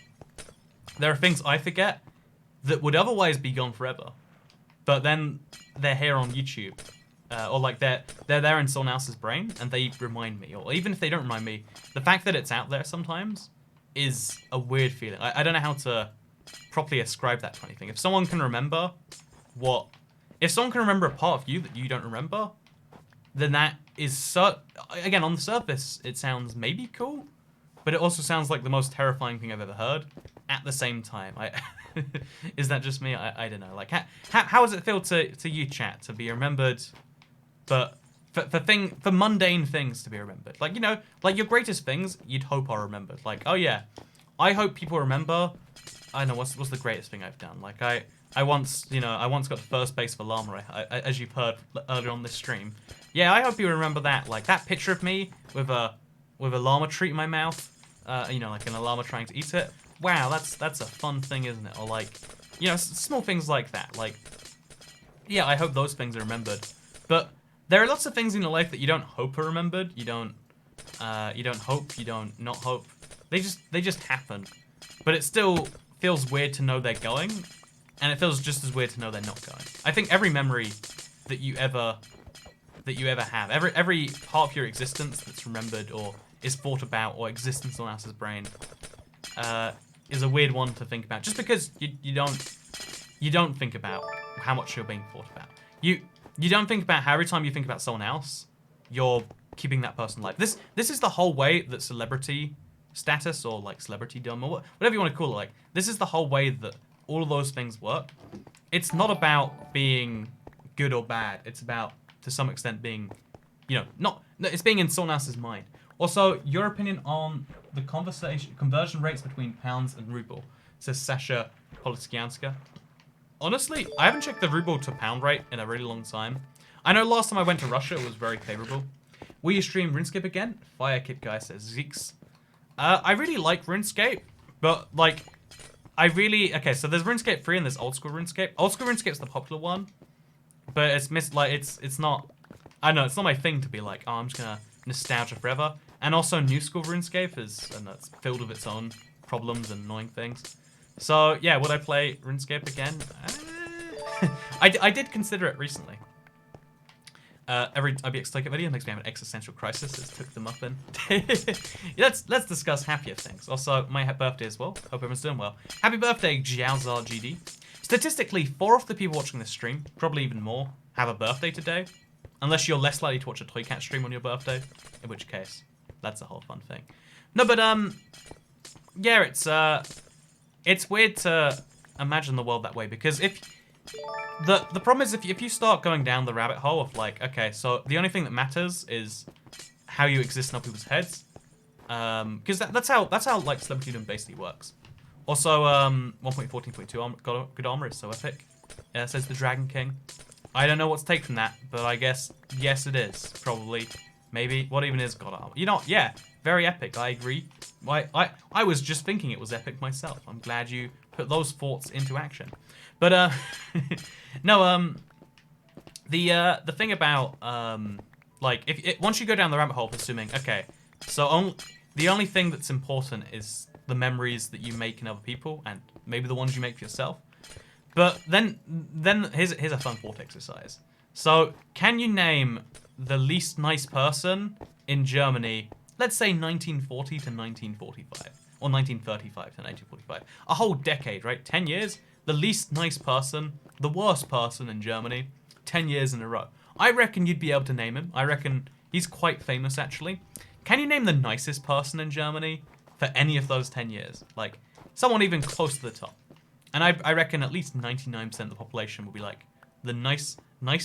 there are things I forget that would otherwise be gone forever, but then they're here on YouTube, or like they're there in someone else's brain, and they remind me. Or even if they don't remind me, the fact that it's out there sometimes is a weird feeling. I don't know how to properly ascribe that to anything. If someone can remember a part of you that you don't remember, then that is again, on the surface, it sounds maybe cool, but it also sounds like the most terrifying thing I've ever heard. At the same time, is that just me? I don't know. Like, how does it feel to you, chat, to be remembered, but for mundane things to be remembered? Like, like your greatest things you'd hope are remembered. Like, oh yeah, I hope people remember. I know what's the greatest thing I've done. Like I once got to first base for llama, as you've heard earlier on this stream. Yeah, I hope you remember that. Like that picture of me with a llama treat in my mouth. Like a llama trying to eat it. Wow, that's a fun thing, isn't it? Or like, small things like that. Like, yeah, I hope those things are remembered. But there are lots of things in your life that you don't hope are remembered. You don't hope. You don't not hope. They just happen. But it still feels weird to know they're going, and it feels just as weird to know they're not going. I think every memory that you ever have, every part of your existence that's remembered or is thought about or exists in someone else's brain, is a weird one to think about. Just because you don't think about how much you're being thought about. You don't think about how every time you think about someone else, you're keeping that person alive. This is the whole way that celebrity status, or like celebritydom, or whatever you want to call it, like, this is the whole way that all of those things work. It's not about being good or bad. It's about, to some extent, being, it's being in someone else's mind. Also, your opinion on the conversion rates between pounds and ruble, says Sasha Polskianska. Honestly, I haven't checked the ruble to pound rate in a really long time. I know last time I went to Russia, it was very favorable. Will you stream RuneScape again? Firekit guy says Zeeks. I really like RuneScape, but like, okay, so there's RuneScape 3 and there's old school RuneScape. Old school RuneScape's the popular one, but it's not, I don't know, it's not my thing to be like, oh, I'm just gonna nostalgia forever. And also new school RuneScape it's filled with its own problems and annoying things. So yeah, would I play RuneScape again? I did consider it recently. Every IBX Take It video makes me have an existential crisis. It's took them up in. let's discuss happier things. Also, my birthday as well. Hope everyone's doing well. Happy birthday, Jiaozar GD. Statistically, 4 of the people watching this stream, probably even more, have a birthday today. Unless you're less likely to watch a Toy Cat stream on your birthday, in which case, that's a whole fun thing. No, but yeah, it's weird to imagine the world that way, because if the problem is if you start going down the rabbit hole of like, okay, so the only thing that matters is how you exist in other people's heads, because that's how like Celebrity basically works. Also, 1.14.2 got good armor is so epic. Says the Dragon King. I don't know what to take from that, but I guess yes, it is probably, maybe. What even is god armor? You know, yeah, very epic. I agree. I was just thinking it was epic myself. I'm glad you put those thoughts into action. But no, the thing about like once you go down the rabbit hole of assuming, okay, so the only thing that's important is the memories that you make in other people and maybe the ones you make for yourself. But then here's a fun thought exercise. So can you name the least nice person in Germany? Let's say 1940 to 1945 or 1935 to 1945. A whole decade, right? 10 years. The least nice person, the worst person in Germany, 10 years in a row. I reckon you'd be able to name him. I reckon he's quite famous, actually. Can you name the nicest person in Germany for any of those 10 years? Like, someone even close to the top. And I reckon at least 99% of the population will be like, the nice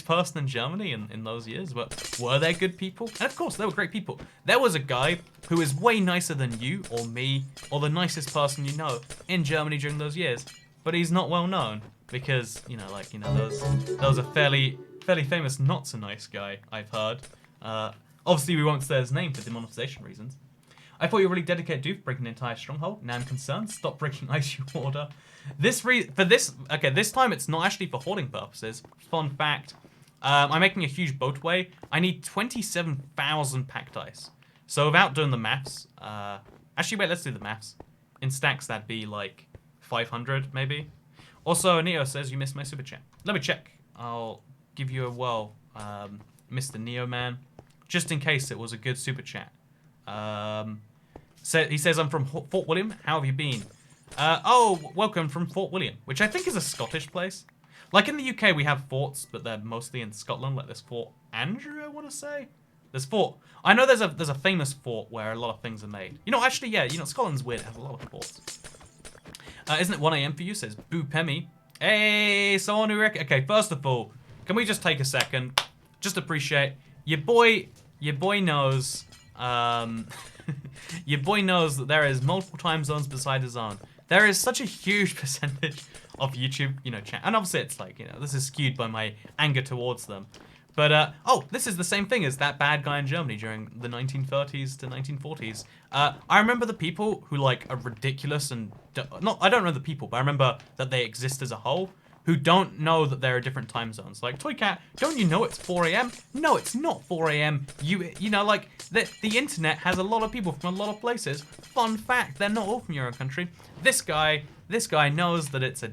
person in Germany in those years. But were there good people? And of course, there were great people. There was a guy who is way nicer than you or me or the nicest person you know in Germany during those years. But he's not well known because, you know, like, you know, there was a fairly famous not so nice guy, I've heard. Obviously, we won't say his name for demonetization reasons. I thought you were really dedicated dude for breaking the entire stronghold. Now I'm concerned. Stop breaking ice, you order. This time it's not actually for hoarding purposes. Fun fact. I'm making a huge boatway. I need 27,000 packed ice. So without doing the maths, actually wait, let's do the maths. In stacks that'd be like 500 maybe. Also, Neo says you missed my super chat. Let me check. I'll give you a whirl, Mr. Neo Man, just in case it was a good super chat. So he says I'm from Fort William. How have you been? Oh, welcome from Fort William, which I think is a Scottish place. Like in the UK, we have forts, but they're mostly in Scotland. Like there's Fort Andrew, I want to say. There's Fort. I know there's a famous fort where a lot of things are made. You know, actually, yeah. You know, Scotland's weird. It has a lot of forts. Isn't it 1 AM for you? Says Boo Pemmy. Hey, someone who okay, first of all, can we just take a second? Just appreciate your boy knows. Your boy knows that there is multiple time zones beside his own. There is such a huge percentage of YouTube, you know, chat, and obviously it's like, you know, this is skewed by my anger towards them. But oh, this is the same thing as that bad guy in Germany during the 1930s to 1940s. I remember the people who like are ridiculous and I don't know the people, but I remember that they exist as a whole, who don't know that there are different time zones. Like, Toy Cat, don't you know it's 4 AM? No, it's not 4 AM. You know, like, the internet has a lot of people from a lot of places. Fun fact, they're not all from your own country. This guy knows that it's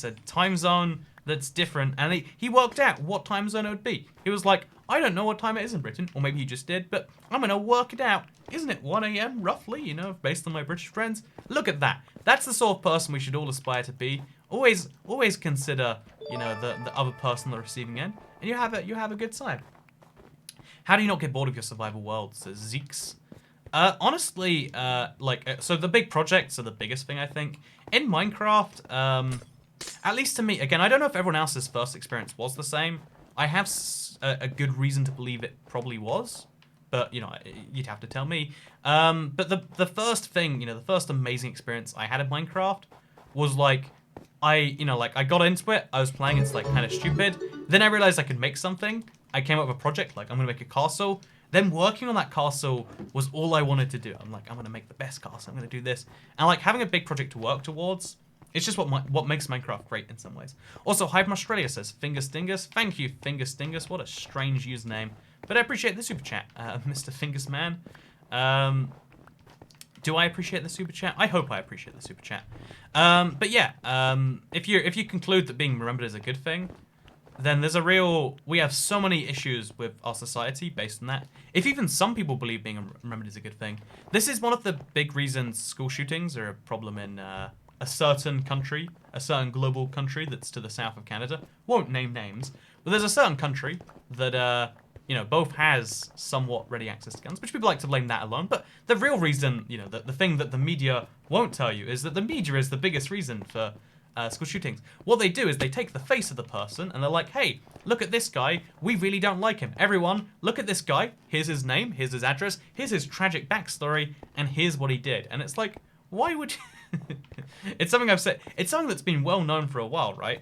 a time zone that's different, and he worked out what time zone it would be. He was like, I don't know what time it is in Britain, or maybe he just did, but I'm gonna work it out. Isn't it 1 AM, roughly, you know, based on my British friends? Look at that. That's the sort of person we should all aspire to be. Always consider, you know, the other person on the receiving end, and you have a good time. How do you not get bored of your survival world? Says Zeeks. Honestly, so the big projects are the biggest thing, I think. In Minecraft, at least to me, again, I don't know if everyone else's first experience was the same. I have a good reason to believe it probably was, but, you know, you'd have to tell me. But the first thing, you know, the first amazing experience I had in Minecraft was like, I got into it, I was playing, it's like kind of stupid. Then I realized I could make something. I came up with a project, like I'm gonna make a castle. Then working on that castle was all I wanted to do. I'm like, I'm gonna make the best castle, I'm gonna do this. And like having a big project to work towards, it's just what makes Minecraft great in some ways. Also, Hype from Australia says, Fingus Dingus. Thank you, Fingus Dingus. What a strange username. But I appreciate the super chat, Mr. Fingus Man. Do I appreciate the super chat? I hope I appreciate the super chat. But yeah, if you conclude that being remembered is a good thing, then we have so many issues with our society based on that. If even some people believe being remembered is a good thing, this is one of the big reasons school shootings are a problem in a certain country, a certain global country that's to the south of Canada. Won't name names, but there's a certain country that both has somewhat ready access to guns, which people like to blame that alone. But the real reason, the thing that the media won't tell you is that the media is the biggest reason for school shootings. What they do is they take the face of the person and they're like, hey, look at this guy. We really don't like him. Everyone, look at this guy. Here's his name. Here's his address. Here's his tragic backstory. And here's what he did. And it's like, why would you... It's something I've said. It's something that's been well known for a while, right?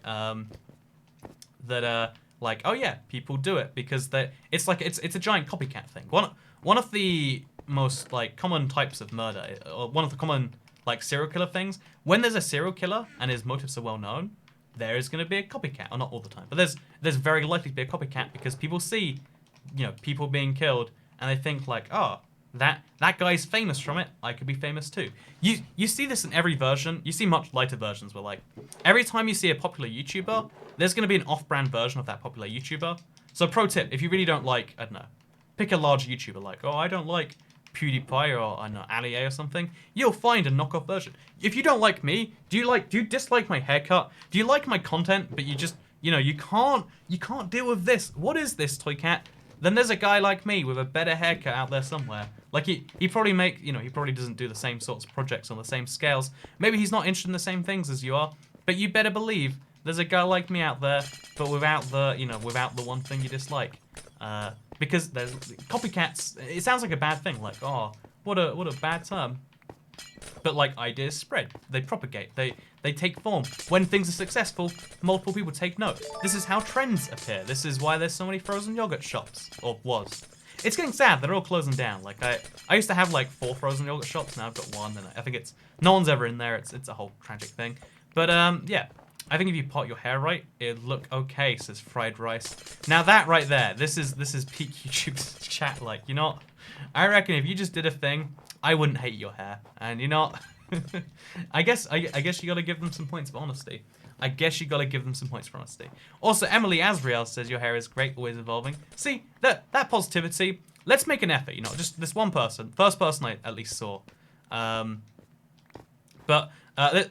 Like, oh yeah, people do it because it's a giant copycat thing. One of the most like common types of murder, or one of the common like serial killer things, when there's a serial killer and his motives are well known, there is going to be a copycat. Or not all the time, but there's very likely to be a copycat because people see, people being killed and they think like, oh, that guy's famous from it, I could be famous too. You see this in every version. You see much lighter versions where like every time you see a popular YouTuber, there's going to be an off-brand version of that popular YouTuber. So pro tip, if you really don't like, I don't know, pick a large YouTuber like, oh, I don't like PewDiePie or I don't know, Ali A or something, you'll find a knockoff version. If you don't like me, do you dislike my haircut? Do you like my content, but you just, you can't deal with this? What is this, Toy Cat? Then there's a guy like me with a better haircut out there somewhere. Like he probably he probably doesn't do the same sorts of projects on the same scales. Maybe he's not interested in the same things as you are, but you better believe there's a guy like me out there, but without the one thing you dislike. Because there's copycats. It sounds like a bad thing. Like, oh, what a bad term. But like ideas spread, they propagate, they take form. When things are successful, multiple people take note. This is how trends appear. This is why there's so many frozen yogurt shops, or was. It's getting sad, they're all closing down. Like I used to have like 4 frozen yogurt shops, now I've got 1, and I think no one's ever in there. It's a whole tragic thing. But yeah, I think if you part your hair right, it'll look okay, says Fried Rice. Now that right there, this is peak YouTube's chat. Like, I reckon if you just did a thing, I wouldn't hate your hair. And I guess you gotta give them some points of honesty. Also, Emily Asriel says your hair is great, always evolving. See, that positivity. Let's make an effort, just this one person. First person I at least saw. But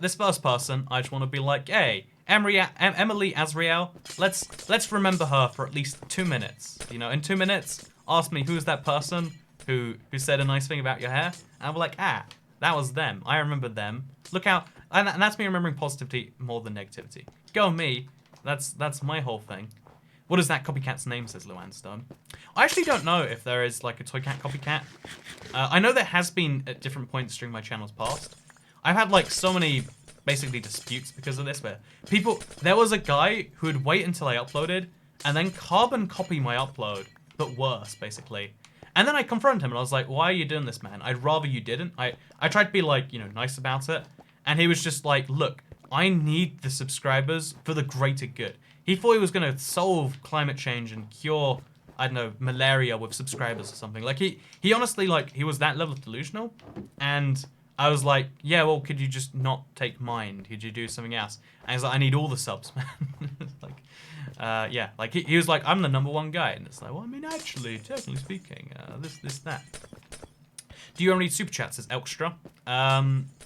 this first person, I just want to be like, hey, Emily Asriel, let's remember her for at least 2 minutes. In 2 minutes, ask me who's that person who said a nice thing about your hair, and I'll be like, that was them. I remember them. Look how, and that's me remembering positivity more than negativity. Go me. That's my whole thing. What is that copycat's name, says Luann Stone. I actually don't know if there is like a Toy Cat copycat. I know there has been at different points during my channel's past. I've had like so many basically disputes because of this, where there was a guy who would wait until I uploaded and then carbon copy my upload, but worse, basically. And then I confronted him and I was like, why are you doing this, man? I'd rather you didn't. I tried to be like, nice about it. And he was just like, look, I need the subscribers for the greater good. He thought he was going to solve climate change and cure, I don't know, malaria with subscribers or something. Like, he honestly, like, he was that level of delusional. And I was like, yeah, well, could you just not take mine? Could you do something else? And he's like, I need all the subs, man. Like, yeah, like, he was like, I'm the #1 guy. And it's like, well, I mean, actually, technically speaking, this, that. Do you only read Super Chats, says Elkstra?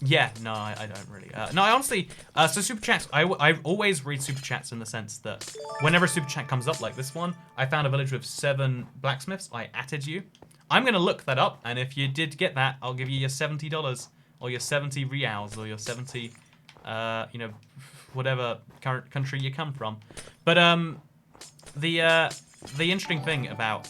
Yeah, no, I don't really. No, I honestly, so Super Chats, I always read Super Chats in the sense that whenever a Super Chat comes up like this one, I found a village with 7 blacksmiths, I added you. I'm going to look that up, and if you did get that, I'll give you your $70, or your 70 reals, or your 70, whatever country you come from. But, the interesting thing about,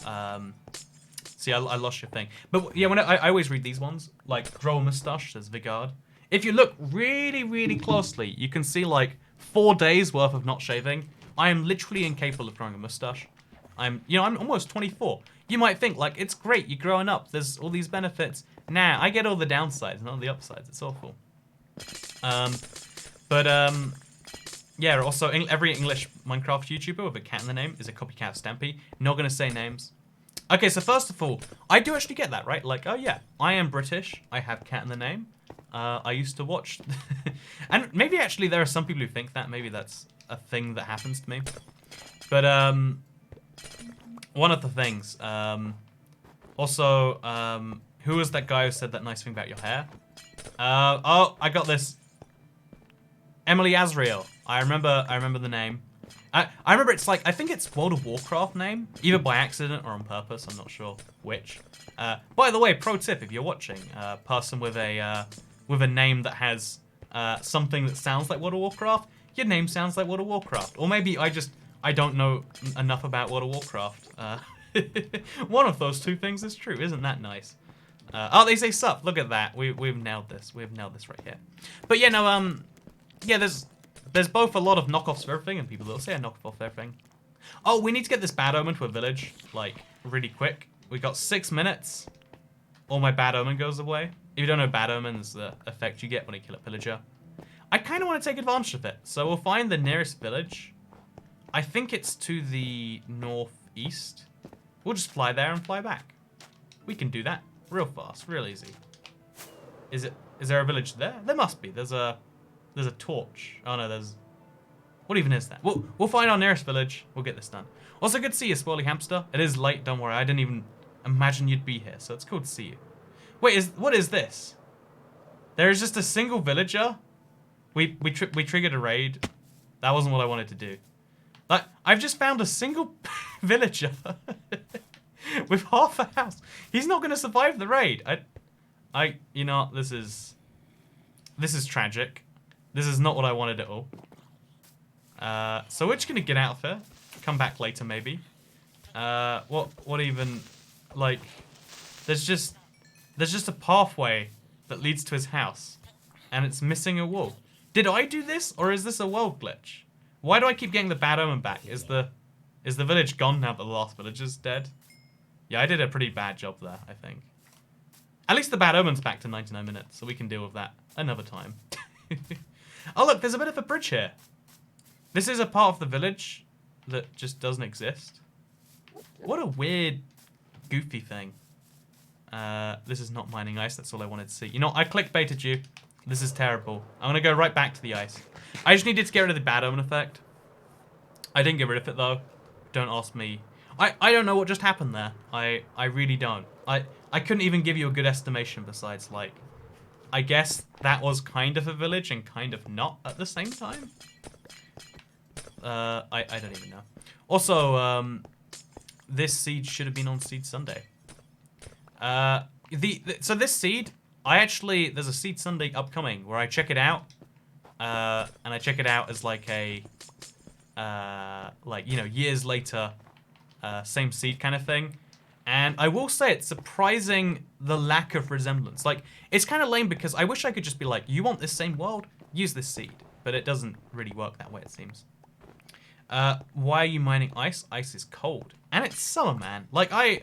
see, I lost your thing. But yeah, I always read these ones, like Grow a Mustache, says Vigard. If you look really, really closely, you can see like 4 days worth of not shaving. I am literally incapable of growing a mustache. I'm almost 24. You might think like, it's great, you're growing up, there's all these benefits. Nah, I get all the downsides, not the upsides, it's awful. Yeah, also every English Minecraft YouTuber with a cat in the name is a copycat Stampy. Not gonna say names. Okay, so first of all, I do actually get that, right? Like, oh yeah, I am British. I have cat in the name. I used to watch... and maybe actually there are some people who think that. Maybe that's a thing that happens to me. But, one of the things, also, who was that guy who said that nice thing about your hair? Oh, I got this. Emily Azrael. I remember the name. I remember it's like, I think it's World of Warcraft name, either by accident or on purpose, I'm not sure which. By the way, pro tip, if you're watching, person with a name that has something that sounds like World of Warcraft, your name sounds like World of Warcraft. Or maybe I don't know enough about World of Warcraft. One of those two things is true, isn't that nice? Oh, they say sup, look at that, we've nailed this, right here. But yeah, no, yeah, there's both a lot of knockoffs of everything and people that'll say a knockoff of everything. Oh, we need to get this bad omen to a village, like, really quick. We got 6 minutes. All my bad omen goes away. If you don't know bad omen's the effect you get when you kill a pillager. I kind of want to take advantage of it, so we'll find the nearest village. I think it's to the northeast. We'll just fly there and fly back. We can do that real fast, real easy. Is there a village there? There must be. There's a torch. Oh no, there's... What even is that? We'll find our nearest village. We'll get this done. Also, good to see you, Swirly Hamster. It is late, don't worry. I didn't even imagine you'd be here, so it's cool to see you. Wait, what is this? There is just a single villager? We triggered a raid. That wasn't what I wanted to do. Like, I've just found a single villager with half a house. He's not going to survive the raid. You know, this is tragic. This is not what I wanted at all. So we're just gonna get out of here. Come back later, maybe. What even, like, there's just a pathway that leads to his house, and it's missing a wall. Did I do this, or is this a world glitch? Why do I keep getting the bad omen back? Is the village gone now that the last villager's dead? Yeah, I did a pretty bad job there, I think. At least the bad omen's back to 99 minutes, so we can deal with that another time. Oh look, there's a bit of a bridge here. This is a part of the village that just doesn't exist. What a weird, goofy thing. This is not mining ice, that's all I wanted to see. You know, I clickbaited you. This is terrible. I'm gonna go right back to the ice. I just needed to get rid of the bad omen effect. I didn't get rid of it though. Don't ask me. I don't know what just happened there. I really don't. I couldn't even give you a good estimation besides, like, I guess that was kind of a village and kind of not at the same time. I don't even know. Also, this seed should have been on Seed Sunday. So this seed, there's a Seed Sunday upcoming where I check it out, and I check it out as like a, like, you know, years later, same seed kind of thing. And I will say it's surprising the lack of resemblance. Like, it's kind of lame because I wish I could just be like, you want this same world? Use this seed. But it doesn't really work that way, it seems. Why are you mining ice? Ice is cold. And it's summer, man. Like, I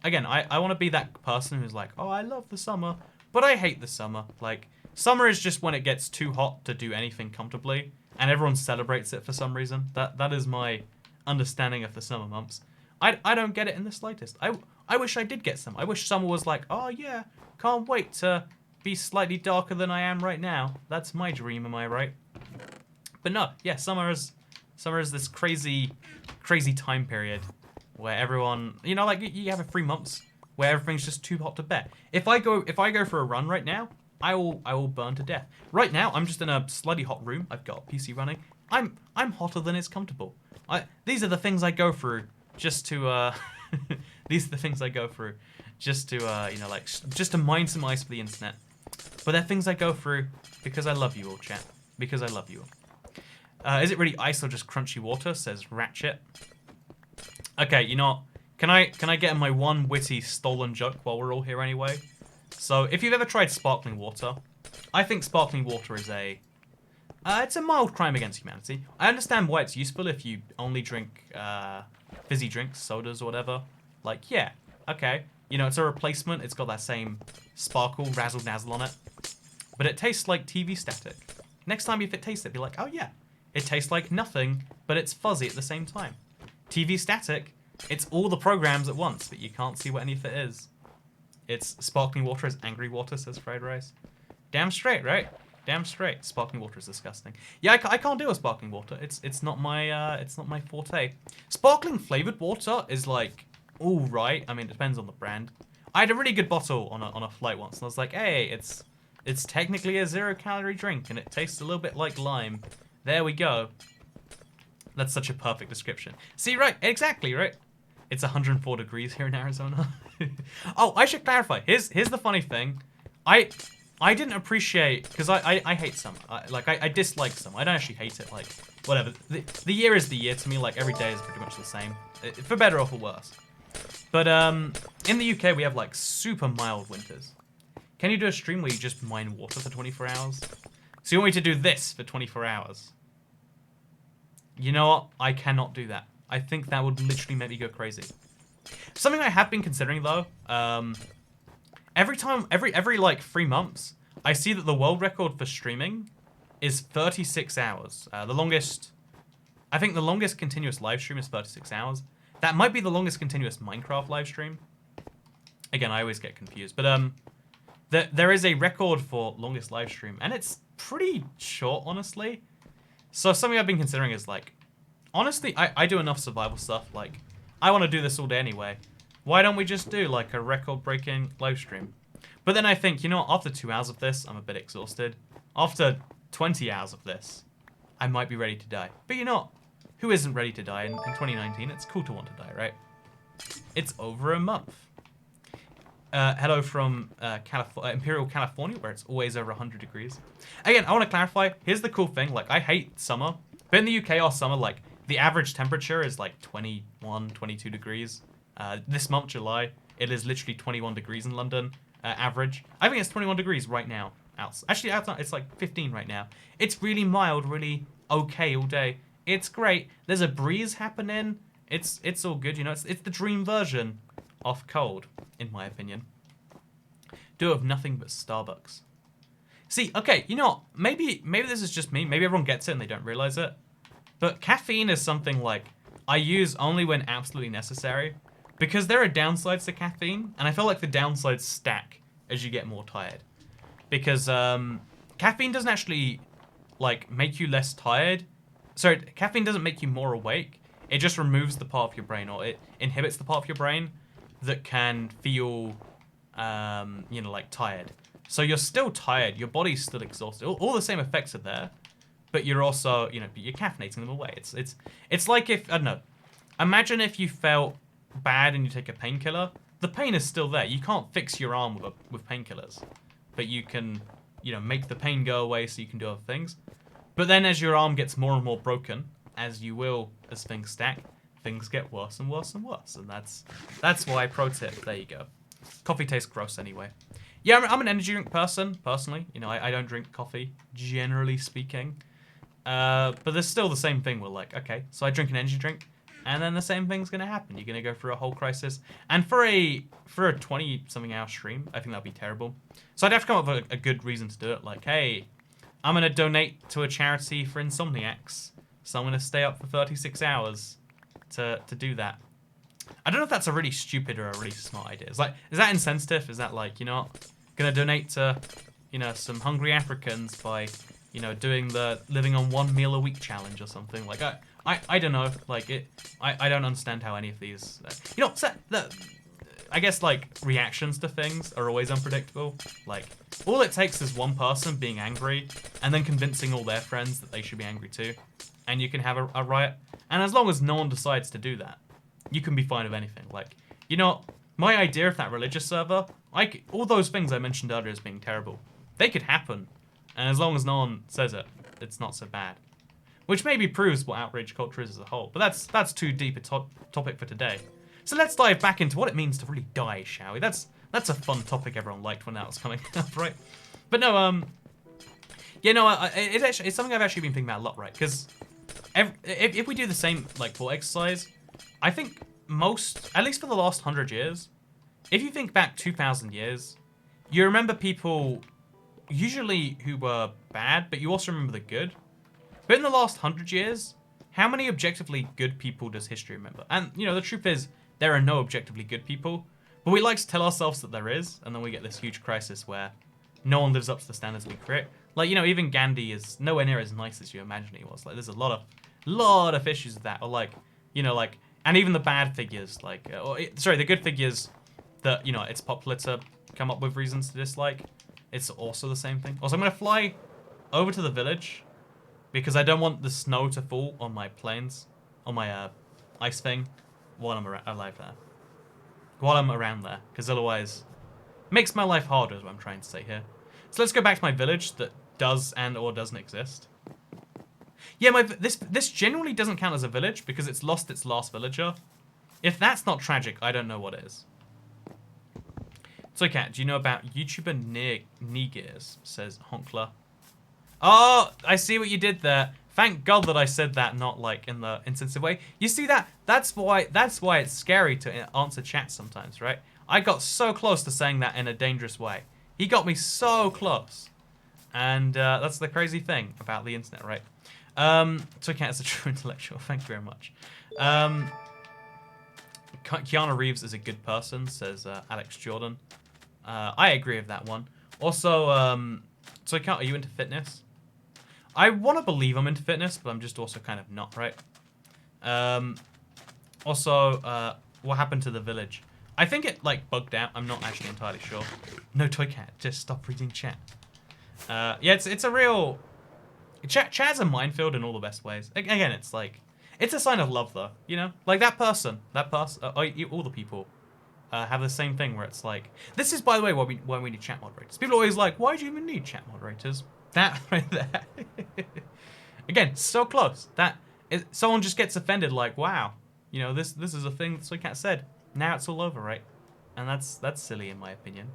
want to be that person who's like, oh, I love the summer, but I hate the summer. Like, summer is just when it gets too hot to do anything comfortably, and everyone celebrates it for some reason. That is my understanding of the summer months. I don't get it in the slightest. I wish I did get some. I wish summer was like, oh yeah, can't wait to be slightly darker than I am right now. That's my dream, am I right? But no, yeah, summer is this crazy time period where everyone, you know, like you have 3 months where everything's just too hot to bear. If I go for a run right now, I will burn to death. Right now, I'm just in a slightly hot room. I've got a PC running. I'm hotter than it's comfortable. These are the things I go through just to these are the things I go through just to you know, like, just to mine some ice for the internet. But they're things I go through because I love you all, chat. Because I love you all. Is it really ice or just crunchy water? Says Ratchet. Okay, you know, can I get in my one witty stolen joke while we're all here anyway? So, if you've ever tried sparkling water, I think sparkling water is it's a mild crime against humanity. I understand why it's useful if you only drink fizzy drinks, sodas, or whatever. Like, yeah, okay. You know, it's a replacement. It's got that same sparkle, razzle-dazzle on it. But it tastes like TV static. Next time if it tastes it, be like, oh yeah, it tastes like nothing, but it's fuzzy at the same time. TV static, It's all the programs at once, but you can't see what any of it is. It's sparkling water is angry water, says Fried Rice. Damn straight, right? Damn straight. Sparkling water is disgusting. Yeah, I can't do a sparkling water. It's not my forte. Sparkling flavored water is like all right. I mean, it depends on the brand. I had a really good bottle on a flight once, and I was like, hey, it's technically a 0-calorie drink, and it tastes a little bit like lime. There we go. That's such a perfect description. See, right? Exactly, right? It's 104 degrees here in Arizona. Oh, I should clarify. Here's the funny thing. I didn't appreciate, because I hate summer. I dislike summer. I don't actually hate it. Like, whatever. The year is the year to me. Like, every day is pretty much the same. For better or for worse. But in the UK, we have, like, super mild winters. Can you do a stream where you just mine water for 24 hours? So you want me to do this for 24 hours? You know what? I cannot do that. I think that would literally make me go crazy. Something I have been considering, though, every like 3 months, I see that the world record for streaming is 36 hours. I think the longest continuous live stream is 36 hours. That might be the longest continuous Minecraft live stream. Again, I always get confused, but there is a record for longest live stream, and it's pretty short, honestly. So something I've been considering is like, honestly, I do enough survival stuff. Like, I want to do this all day anyway. Why don't we just do like a record-breaking live stream? But then I think, you know what, after 2 hours of this, I'm a bit exhausted. After 20 hours of this, I might be ready to die. But you know what? Who isn't ready to die in 2019? It's cool to want to die, right? It's over a month. Hello from Imperial California, where it's always over 100 degrees. Again, I want to clarify, here's the cool thing. Like, I hate summer. But in the UK, our summer, like, the average temperature is like 21, 22 degrees. This month, July, it is literally 21 degrees in London, average. I think it's 21 degrees right now. Actually, outside, it's like 15 right now. It's really mild, really okay all day. It's great. There's a breeze happening. It's all good, you know. It's the dream version of cold, in my opinion. Do have nothing but Starbucks. See, okay, you know what? Maybe this is just me. Maybe everyone gets it and they don't realize it. But caffeine is something like I use only when absolutely necessary. Because there are downsides to caffeine, and I feel like the downsides stack as you get more tired. Because caffeine doesn't actually like make you less tired. Sorry, caffeine doesn't make you more awake. It just removes the part of your brain, or it inhibits the part of your brain that can feel, you know, like tired. So you're still tired. Your body's still exhausted. All the same effects are there, but you're also, you know, you're caffeinating them away. It's like if, I don't know, imagine if you felt bad and you take a painkiller. The pain is still there. You can't fix your arm with painkillers, but you can, you know, make the pain go away so you can do other things. But then as your arm gets more and more broken, as you will as things stack, things get worse and worse and worse. And that's why, pro tip, there you go. Coffee tastes gross anyway. Yeah, I'm an energy drink person, personally. You know, I don't drink coffee, generally speaking. But there's still the same thing. We're like, okay, so I drink an energy drink, and then the same thing's going to happen. You're going to go through a whole crisis. And for a 20-something hour stream, I think that'd be terrible. So I'd have to come up with a good reason to do it. Like, hey, I'm going to donate to a charity for insomniacs. So I'm going to stay up for 36 hours to do that. I don't know if that's a really stupid or a really smart idea. Is that insensitive? Is that like, you know, going to donate to, you know, some hungry Africans by, you know, doing the living on 1 meal a week challenge or something? Like, I don't know. Like, I don't understand how any of these, you know, I guess, like, reactions to things are always unpredictable. Like, all it takes is one person being angry and then convincing all their friends that they should be angry too. And you can have a riot. And as long as no one decides to do that, you can be fine with anything. Like, you know, my idea of that religious server, like, all those things I mentioned earlier as being terrible, they could happen. And as long as no one says it, it's not so bad. Which maybe proves what outrage culture is as a whole. But that's too deep a topic for today. So let's dive back into what it means to really die, shall we? That's a fun topic everyone liked when that was coming up, right? But no, yeah, no, it's something I've actually been thinking about a lot, right? Because if we do the same, like, thought exercise, I think most, at least for the last 100 years, if you think back 2,000 years, you remember people usually who were bad, but you also remember the good. But in the last 100 years, how many objectively good people does history remember? And, you know, the truth is, there are no objectively good people. But we like to tell ourselves that there is, and then we get this huge crisis where no one lives up to the standards we create. Like, you know, even Gandhi is nowhere near as nice as you imagine he was. Like, there's a lot of issues with that. Or like, you know, like, and even the bad figures, like, the good figures that, you know, it's popular to come up with reasons to dislike. It's also the same thing. Also, I'm going to fly over to the village because I don't want the snow to fall on my planes, on my ice thing, while I'm alive there. While I'm around there, because otherwise it makes my life harder is what I'm trying to say here. So let's go back to my village that does and or doesn't exist. Yeah, this generally doesn't count as a village because it's lost its last villager. If that's not tragic, I don't know what is. So, Kat, do you know about YouTuber Negears? Says Honkler. Oh, I see what you did there. Thank God that I said that, not like in the insensitive way. You see that? That's why it's scary to answer chat sometimes, right? I got so close to saying that in a dangerous way. He got me so close. And that's the crazy thing about the internet, right? So Kat is a true intellectual. Thank you very much. Keanu Reeves is a good person, says Alex Jordan. I agree with that one. Also, so Kat, are you into fitness? I want to believe I'm into fitness, but I'm just also kind of not, right? Also, what happened to the village? I think it, like, bugged out. I'm not actually entirely sure. No, Toy Cat, just stop reading chat. Yeah, it's a real... Chat's a minefield in all the best ways. Again, it's like... It's a sign of love, though, you know? Like, all the people have the same thing where it's like... This is, by the way, why we need chat moderators. People are always like, why do you even need chat moderators? That right there. Again, so close. Someone just gets offended like, wow, you know, this is a thing that Soy Cat said. Now it's all over, right? And that's silly in my opinion.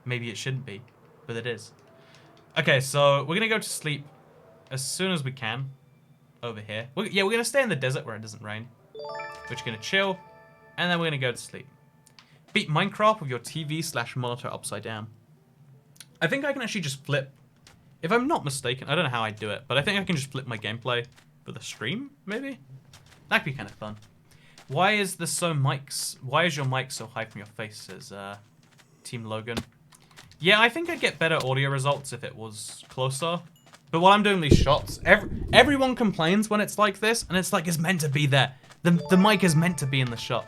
Maybe it shouldn't be, but it is. Okay, so we're gonna go to sleep as soon as we can over here. We're gonna stay in the desert where it doesn't rain. We're just gonna chill, and then we're gonna go to sleep. Beat Minecraft with your TV/monitor upside down. I think I can actually just flip. If I'm not mistaken, I don't know how I do it, but I think I can just flip my gameplay for the stream, maybe? That'd be kind of fun. Why is your mic so high from your face, says Team Logan. Yeah, I think I'd get better audio results if it was closer. But while I'm doing these shots, everyone complains when it's like this, and it's like it's meant to be there. The mic is meant to be in the shot.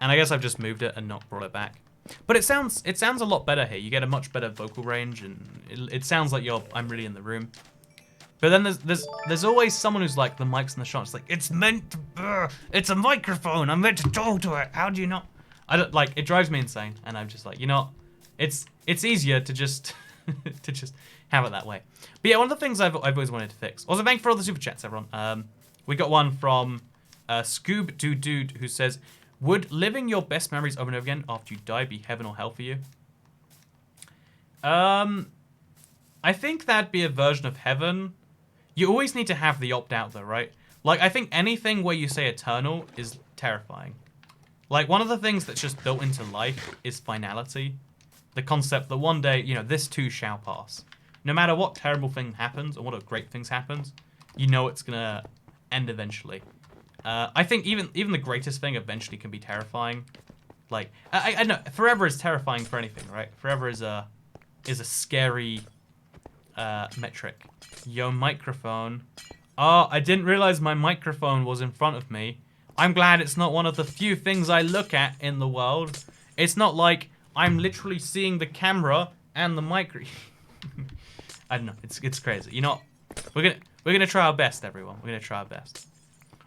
And I guess I've just moved it and not brought it back. But it sounds a lot better here. You get a much better vocal range, and it sounds like I'm really in the room. But then there's always someone who's like, the mic's in the shot. It's like, it's meant to, it's a microphone. I'm meant to talk to it. How do you not? I don't like. It drives me insane, and I'm just like, you know, it's easier to just to just have it that way. But yeah, one of the things I've always wanted to fix. Also, thank you for all the super chats, everyone. We got one from Scoob Dude who says, would living your best memories over and over again after you die be heaven or hell for you? I think that'd be a version of heaven. You always need to have the opt-out though, right? Like, I think anything where you say eternal is terrifying. Like, one of the things that's just built into life is finality. The concept that one day, you know, this too shall pass. No matter what terrible thing happens or what great things happens, you know it's gonna end eventually. I think even the greatest thing eventually can be terrifying. Like, I know, forever is terrifying for anything, right? Forever is a scary metric. Yo, microphone. Oh, I didn't realize my microphone was in front of me. I'm glad it's not one of the few things I look at in the world. It's not like I'm literally seeing the camera and the mic. I don't know. It's crazy. You know, we're gonna try our best, everyone. We're gonna try our best.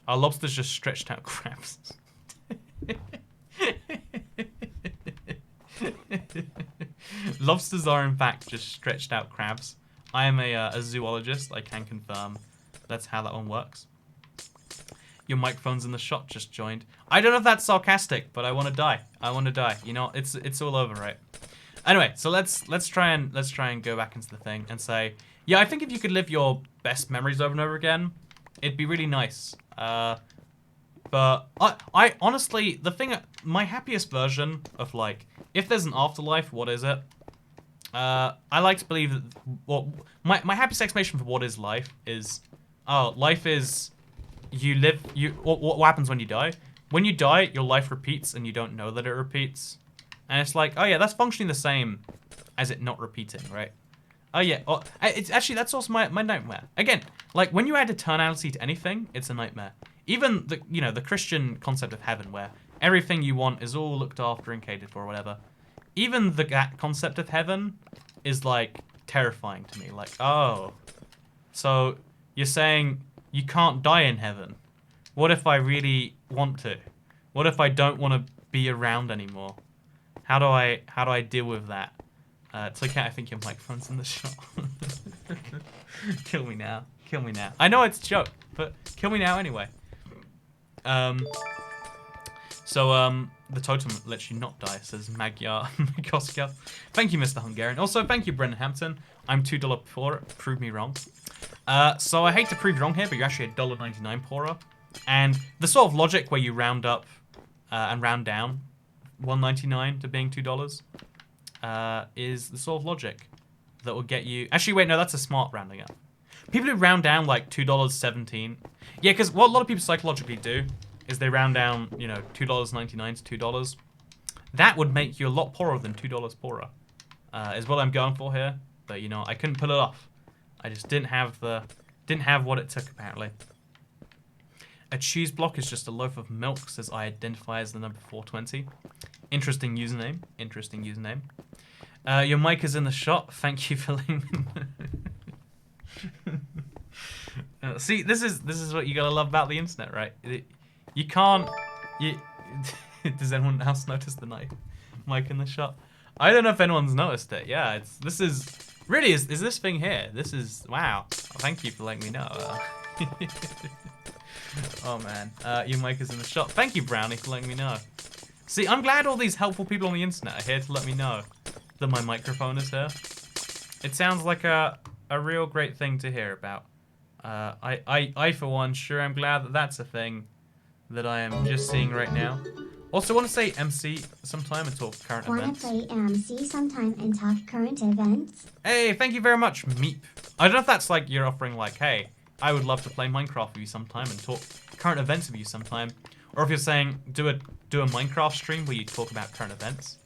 Our lobsters just stretched out crabs. Lobsters are in fact just stretched out crabs. I am a zoologist. I can confirm that's how that one works. Your microphone's in the shot. Just joined. I don't know if that's sarcastic, but I want to die. I want to die. You know, it's all over, right? Anyway, so let's try and go back into the thing and say, yeah, I think if you could live your best memories over and over again, it'd be really nice. But I honestly, my happiest version of, like, if there's an afterlife, what is it? I like to believe that, well, my happiest explanation for what is life is, oh, life is, what happens when you die? When you die, your life repeats and you don't know that it repeats. And it's like, oh yeah, that's functioning the same as it not repeating, right? Oh yeah, it's actually, that's also my nightmare. Again, like when you add eternality to anything, it's a nightmare. Even the Christian concept of heaven, where everything you want is all looked after and catered for or whatever. Even that concept of heaven is like terrifying to me. Like, oh, so you're saying you can't die in heaven? What if I really want to? What if I don't want to be around anymore? How do I deal with that? It's okay, I think your microphone's in the shot. Kill me now. Kill me now. I know it's a joke, but kill me now anyway. The totem lets you not die, says Magyar Mikoska. Thank you, Mr. Hungarian. Also, thank you, Brendan Hampton. I'm $2 poorer. Prove me wrong. So I hate to prove you wrong here, but you're actually $1.99 poorer. And the sort of logic where you round up and round down $1.99 to being $2 is the sort of logic that will get you... Actually, wait, no, that's a smart rounding up. People who round down like $2.17. Yeah, because what a lot of people psychologically do is they round down, you know, $2.99 to $2. That would make you a lot poorer than $2 poorer, is what I'm going for here. But you know, I couldn't pull it off. I just didn't have what it took apparently. A cheese block is just a loaf of milk, says I identify as the number 420. Interesting username. Interesting username. Your mic is in the shot. Thank you for letting see, this is what you gotta love about the internet, right? You can't. Does anyone else notice the mic in the shot? I don't know if anyone's noticed it. Yeah, this is really is this thing here. This is wow. Thank you for letting me know. Oh man, your mic is in the shot. Thank you, Brownie, for letting me know. See, I'm glad all these helpful people on the internet are here to let me know that my microphone is here. It sounds like a real great thing to hear about. I for one, sure am glad that that's a thing that I am just seeing right now. Also, want to say MC sometime and talk current events. Want to play MC sometime and talk current events? Hey, thank you very much, Meep. I don't know if that's like you're offering like, hey, I would love to play Minecraft with you sometime and talk current events with you sometime. Or if you're saying, do a Minecraft stream where you talk about current events.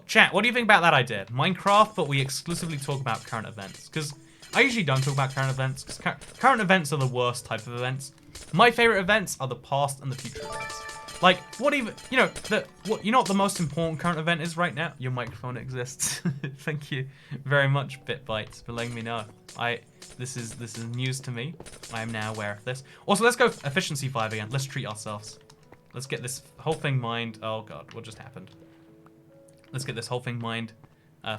Chat, what do you think about that idea? Minecraft, but we exclusively talk about current events. Because I usually don't talk about current events, because current events are the worst type of events. My favorite events are the past and the future events. Like, what even, you know what the most important current event is right now? Your microphone exists. Thank you very much, BitBytes, for letting me know. This is news to me. I am now aware of this. Also, let's go efficiency 5 again. Let's treat ourselves. Let's get this whole thing mined. Oh god, what just happened? Let's get this whole thing mined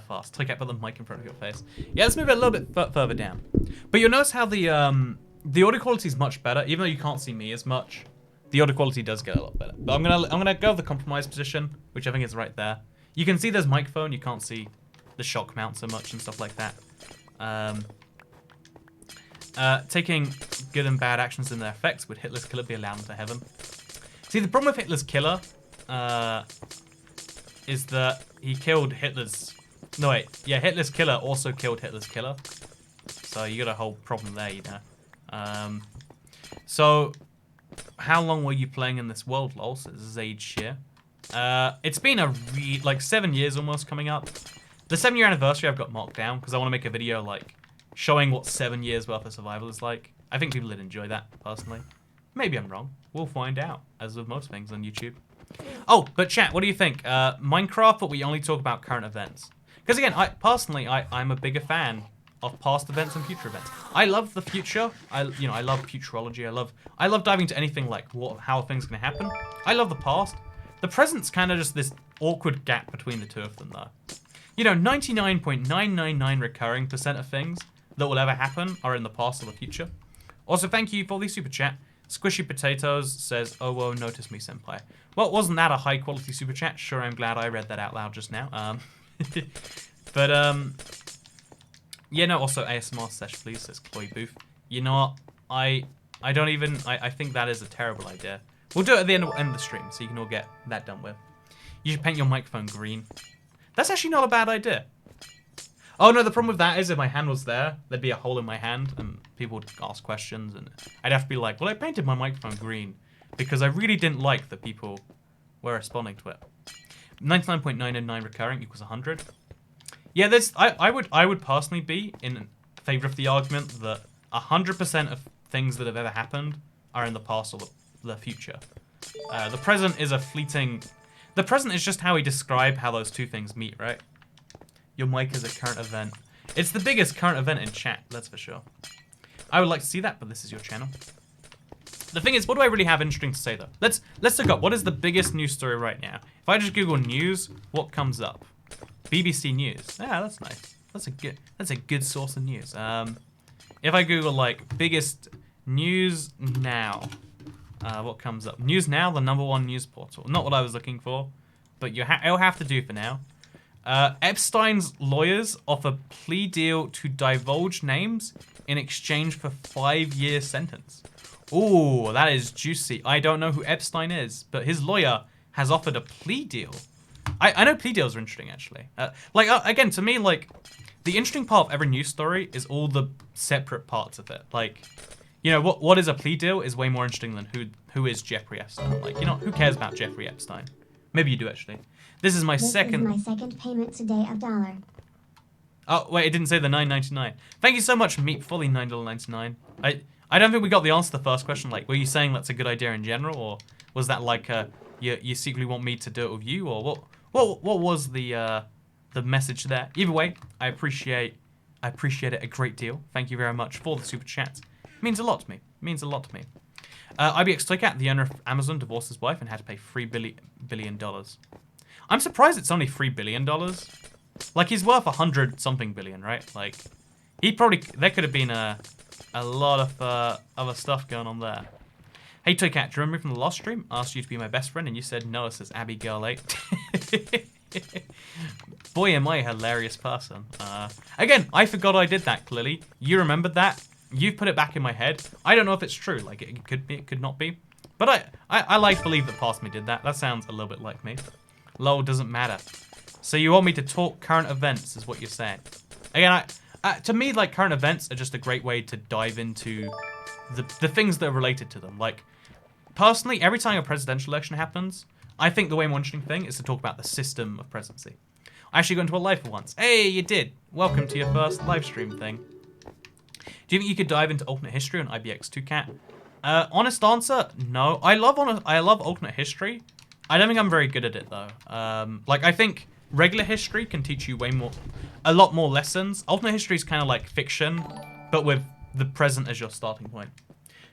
fast. Click out, put the mic in front of your face. Yeah, let's move it a little bit further down. But you'll notice how the audio quality is much better, even though you can't see me as much. The audio quality does get a lot better. But I'm gonna go with the compromise position, which I think is right there. You can see there's microphone. You can't see the shock mount so much and stuff like that. Taking good and bad actions in their effects, would Hitler's killer be allowed into heaven? See, the problem with Hitler's killer is that he killed Hitler's... No, wait. Yeah, Hitler's killer also killed Hitler's killer. So you got a whole problem there, you know. So, how long were you playing in this world, lol? Says Zaid Shear. It's been like 7 years almost coming up. The 7-year anniversary I've got marked down because I want to make a video like showing what 7 years worth of survival is like. I think people would enjoy that, personally. Maybe I'm wrong. We'll find out, as with most things on YouTube. Oh, but chat, what do you think? Minecraft, but we only talk about current events. Because again, I'm a bigger fan of past events and future events. I love the future. I love futurology. I love diving into anything like how things can happen. I love the past. The present's kind of just this awkward gap between the two of them, though. You know, 99.999 recurring % of things that will ever happen are in the past or the future. Also, thank you for the super chat. Squishy Potatoes says, "Oh, whoa, notice me, senpai." Well, wasn't that a high quality super chat? Sure, I'm glad I read that out loud just now. Yeah, no, also ASMR sesh, please, says Chloe Booth. You know what? I think that is a terrible idea. We'll do it at the end of the stream, so you can all get that done with. You should paint your microphone green. That's actually not a bad idea. Oh no, the problem with that is if my hand was there, there'd be a hole in my hand and people would ask questions and I'd have to be like, well, I painted my microphone green because I really didn't like that people were responding to it. 99.909 recurring equals 100. Yeah, I would personally be in favor of the argument that 100% of things that have ever happened are in the past or the future. The present is a fleeting... The present is just how we describe how those two things meet, right? Your mic is a current event. It's the biggest current event in chat, that's for sure. I would like to see that, but this is your channel. The thing is, what do I really have interesting to say, though? Let's look up, what is the biggest news story right now? If I just Google news, what comes up? BBC News. Yeah, that's nice. That's a good source of news. If I Google, like, biggest news now, what comes up? News Now, the #1 news portal. Not what I was looking for, but it'll have to do for now. Epstein's lawyers offer plea deal to divulge names in exchange for 5-year sentence. Ooh, that is juicy. I don't know who Epstein is, but his lawyer has offered a plea deal. I know plea deals are interesting, actually. Again, to me, like, the interesting part of every news story is all the separate parts of it. Like, you know, what is a plea deal is way more interesting than who is Jeffrey Epstein. Like, you know, who cares about Jeffrey Epstein? Maybe you do, actually. This is my second payment today of $1. Oh, wait, it didn't say the $9.99. Thank you so much, Meat Fully $9.99. I don't think we got the answer to the first question. Like, were you saying that's a good idea in general, or was that like you secretly want me to do it with you, or what was the message there? Either way, I appreciate it a great deal. Thank you very much for the super chat. It means a lot to me. It means a lot to me. IBX Toycat, the owner of Amazon, divorced his wife and had to pay $3 billion. I'm surprised it's only $3 billion. Like, he's worth 100-something billion, right? Like, there could have been a lot of other stuff going on there. Hey Toycat, do you remember me from the last stream? I asked you to be my best friend and you said no, says Abby Girl 8. Boy, am I a hilarious person. Again, I forgot I did that, clearly. You remembered that. You've put it back in my head. I don't know if it's true. Like, it could be, it could not be. But I like to believe that past me did that. That sounds a little bit like me. Lol, doesn't matter. So you want me to talk current events is what you're saying. Again, to me, like, current events are just a great way to dive into the things that are related to them. Like, personally, every time a presidential election happens, I think the way more interesting thing is to talk about the system of presidency. I actually got into a live for once. Hey, you did. Welcome to your first live stream thing. Do you think you could dive into alternate history on IBX2Cat? Honest answer, no. I love alternate history. I don't think I'm very good at it though. Like, I think regular history can teach you a lot more lessons. Alternate history is kind of like fiction, but with the present as your starting point.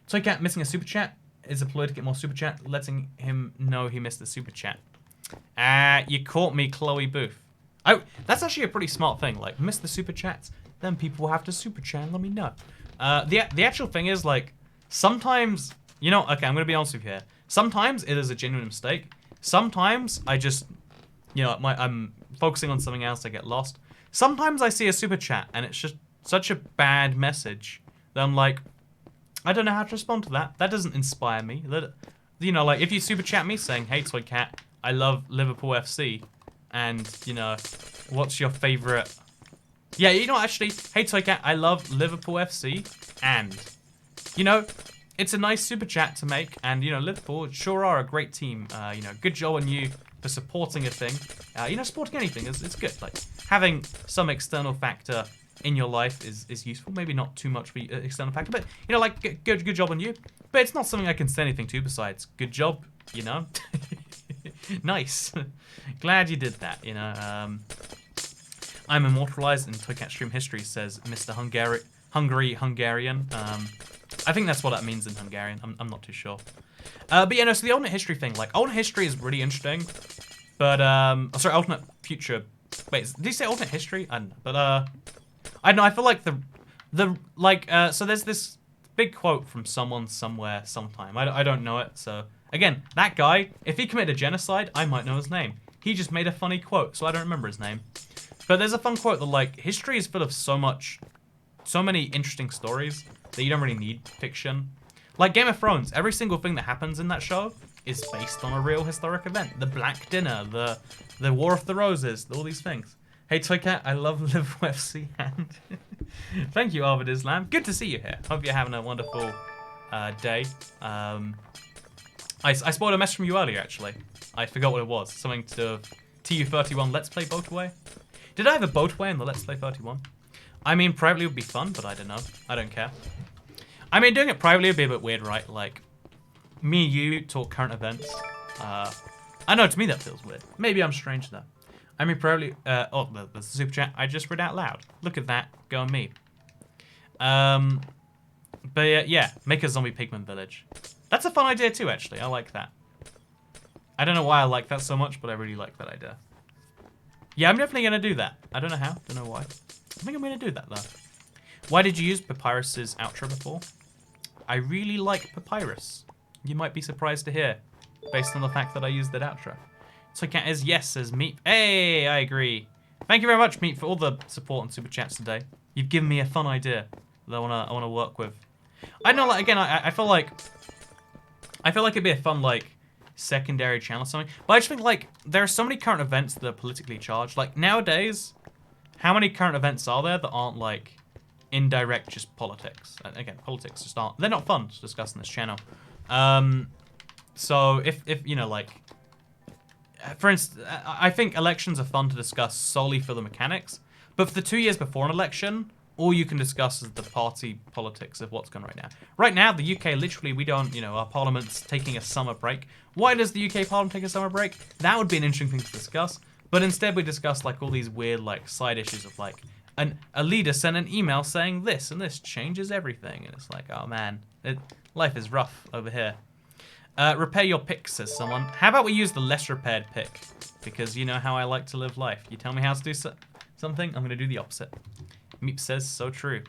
Toycat missing a super chat is a ploy to get more super chat, letting him know he missed the super chat. You caught me, Chloe Booth. That's actually a pretty smart thing. Like, miss the super chats, then people will have to super chat and let me know. The actual thing is, like, sometimes, you know, okay, I'm gonna be honest with you here. Sometimes it is a genuine mistake. Sometimes I just, you know, I'm focusing on something else, I get lost. Sometimes I see a super chat and it's just such a bad message that I'm like, I don't know how to respond to that. That doesn't inspire me. You know, like, if you super chat me saying, hey Toycat, I love Liverpool FC, and, you know, what's your favorite? Yeah, you know, actually, hey Toycat, I love Liverpool FC, and, you know, it's a nice super chat to make, and, you know, Liverpool sure are a great team. You know, good job on you for supporting a thing. You know, supporting anything is good. Like, having some external factor in your life is useful. Maybe not too much for external factor, but, you know, like, good job on you. But it's not something I can say anything to besides good job, you know? Nice. Glad you did that, you know. I'm immortalized in Toycat stream history, says Mr. Hungarian. I think that's what that means in Hungarian. I'm not too sure. But yeah, no, so the alternate history thing, like, alternate history is really interesting. But, sorry, alternate future. Wait, did you say alternate history? I don't know. But, I don't know, I feel like so there's this big quote from someone, somewhere, sometime. I don't know it, so. Again, that guy, if he committed a genocide, I might know his name. He just made a funny quote, so I don't remember his name. But there's a fun quote that, like, history is full of so many interesting stories that you don't really need fiction. Like Game of Thrones, every single thing that happens in that show is based on a real historic event. The Black Dinner, the War of the Roses, all these things. Hey Toycat, I love Liverpool FC and thank you, Arvid Islam. Good to see you here. Hope you're having a wonderful day. I spotted a message from you earlier, actually. I forgot what it was. Something to do with TU31 Let's Play Boatway. Did I have a Boatway in the Let's Play 31? I mean, privately would be fun, but I don't know. I don't care. I mean, doing it privately would be a bit weird, right? Like, me and you talk current events. I know, to me that feels weird. Maybe I'm strange, though. I mean, privately... oh, the super chat I just read out loud. Look at that. Go on me. But yeah, make a zombie pigman village. That's a fun idea too, actually. I like that. I don't know why I like that so much, but I really like that idea. Yeah, I'm definitely going to do that. I don't know how. Don't know why. I think I'm going to do that, though. Why did you use Papyrus's outro before? I really like Papyrus. You might be surprised to hear, based on the fact that I used that outro. So Cat is yes, says Meep. Hey, I agree. Thank you very much, Meep, for all the support and super chats today. You've given me a fun idea that I wanna work with. I know, like, again, I feel like it'd be a fun, like, secondary channel or something. But I just think, like, there are so many current events that are politically charged. Like, nowadays, how many current events are there that aren't, like, indirect just politics? And again, politics just aren't... They're not fun to discuss on this channel. So, if you know, like... For instance, I think elections are fun to discuss solely for the mechanics. But for the 2 years before an election, all you can discuss is the party politics of what's going on right now. Right now, the UK, literally, we don't, you know, our parliament's taking a summer break. Why does the UK parliament take a summer break? That would be an interesting thing to discuss. But instead, we discuss, like, all these weird, like, side issues of, like, a leader sent an email saying this, and this changes everything. And it's like, oh, man, life is rough over here. Repair your pick, says someone. How about we use the less repaired pick? Because you know how I like to live life. You tell me how to do something, I'm going to do the opposite. Meep says, so true.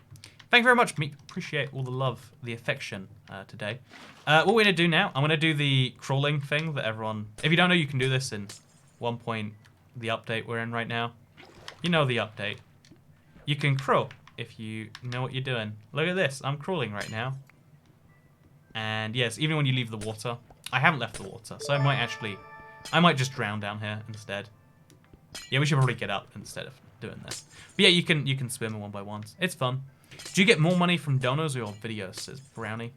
Thank you very much, Meep. Appreciate all the love, the affection today. What we're going to do now, I'm going to do the crawling thing that everyone... If you don't know, you can do this in 1 point, the update we're in right now. You know the update. You can crawl if you know what you're doing. Look at this. I'm crawling right now. And yes, even when you leave the water, I haven't left the water, so I might just drown down here instead. Yeah, we should probably get up instead of doing this. But yeah, you can swim in 1 by 1s. It's fun. Do you get more money from donors or your videos, says Brownie?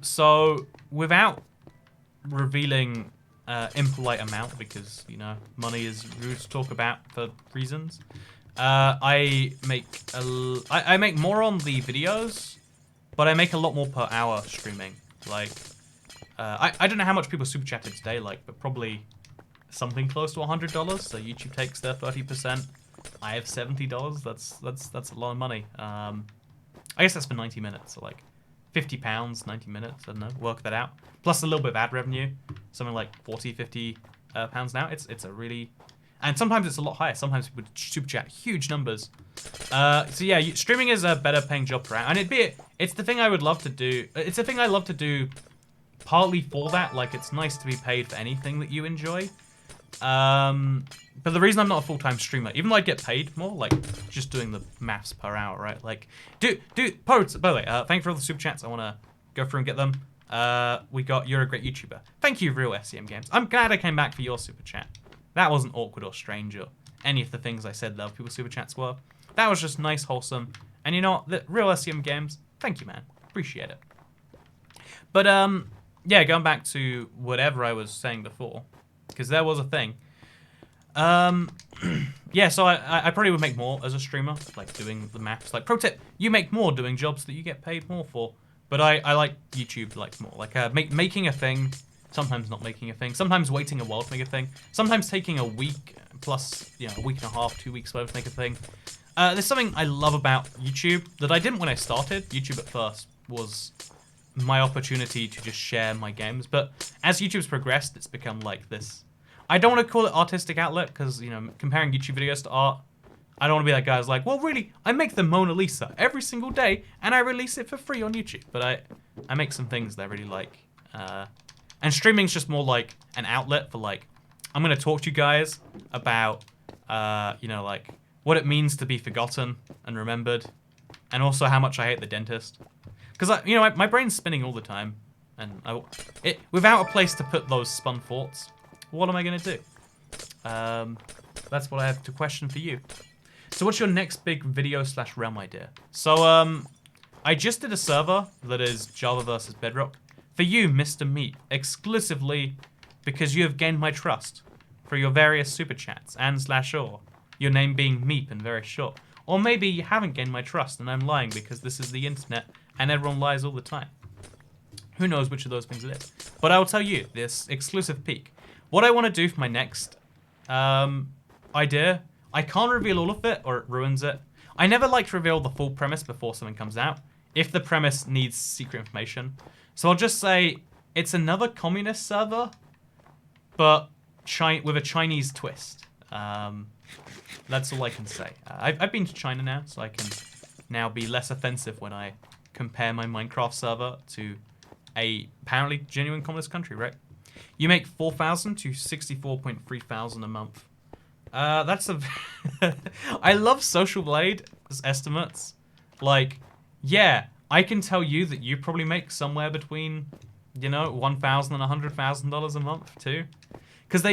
So without revealing impolite amount, because you know money is rude to talk about for reasons, I make more on the videos. But I make a lot more per hour streaming. Like, I don't know how much people super chatted today, like, but probably something close to $100. So YouTube takes their 30%. I have $70. That's a lot of money. I guess that's for 90 minutes. So like, £50, 90 minutes. I don't know. Work that out. Plus a little bit of ad revenue, something like 40, 50 pounds now. It's a really... And sometimes it's a lot higher. Sometimes people super chat huge numbers. So yeah, streaming is a better paying job per hour. And it's the thing I would love to do. It's the thing I love to do partly for that. Like, it's nice to be paid for anything that you enjoy. But the reason I'm not a full-time streamer, even though I get paid more, like, just doing the maths per hour, right? Like, poets, by the way, thank you for all the super chats. I want to go through and get them. We got, you're a great YouTuber. Thank you, Real SCM Games. I'm glad I came back for your super chat. That wasn't awkward or strange or any of the things I said that other people's super chats were. That was just nice, wholesome. And you know what? The Real SCM Games, thank you, man. Appreciate it. But, yeah, going back to whatever I was saying before, because there was a thing. Yeah, so I probably would make more as a streamer, like doing the maths. Like, pro tip, you make more doing jobs that you get paid more for. But I like YouTube, like, more. Like, making a thing... Sometimes not making a thing. Sometimes waiting a while to make a thing. Sometimes taking a week plus, you know, a week and a half, 2 weeks, whatever to make a thing. There's something I love about YouTube that I didn't when I started. YouTube at first was my opportunity to just share my games. But as YouTube's progressed, it's become like this. I don't want to call it artistic outlet because, you know, comparing YouTube videos to art, I don't want to be that guy who's like, well, really, I make the Mona Lisa every single day and I release it for free on YouTube. But I make some things that I really like. And streaming's just more like an outlet for like, I'm going to talk to you guys about, you know, like what it means to be forgotten and remembered. And also how much I hate the dentist. Because, you know, my brain's spinning all the time. And without a place to put those spun thoughts, what am I going to do? That's what I have to question for you. So what's your next big video / realm idea? So, I just did a server that is Java versus Bedrock. For you, Mr. Meat, exclusively because you have gained my trust for your various super chats and /or, your name being Meep and very short. Or maybe you haven't gained my trust and I'm lying because this is the internet and everyone lies all the time. Who knows which of those things it is. But I will tell you, this exclusive peek. What I want to do for my next idea, I can't reveal all of it or it ruins it. I never like to reveal the full premise before something comes out, if the premise needs secret information. So I'll just say, it's another communist server, but with a Chinese twist. That's all I can say. I've been to China now, so I can now be less offensive when I compare my Minecraft server to a apparently genuine communist country, right? You make 4,000 to 64.3 thousand a month. That's a... I love Social Blade's estimates. Like, yeah, I can tell you that you probably make somewhere between, you know, $1,000 and $100,000 a month too. Because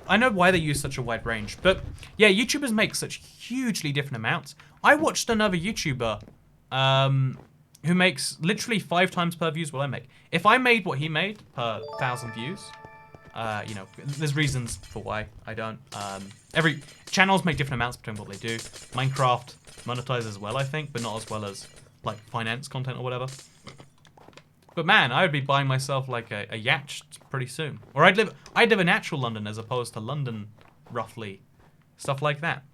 I know why they use such a wide range. But yeah, YouTubers make such hugely different amounts. I watched another YouTuber who makes literally 5 times per views what I make. If I made what he made per 1,000 views, you know, there's reasons for why I don't. Every channels make different amounts between what they do. Minecraft monetizes as well, I think, but not as well as like finance content or whatever. But man, I would be buying myself like a yacht pretty soon. Or I'd live in actual London as opposed to London, roughly. Stuff like that.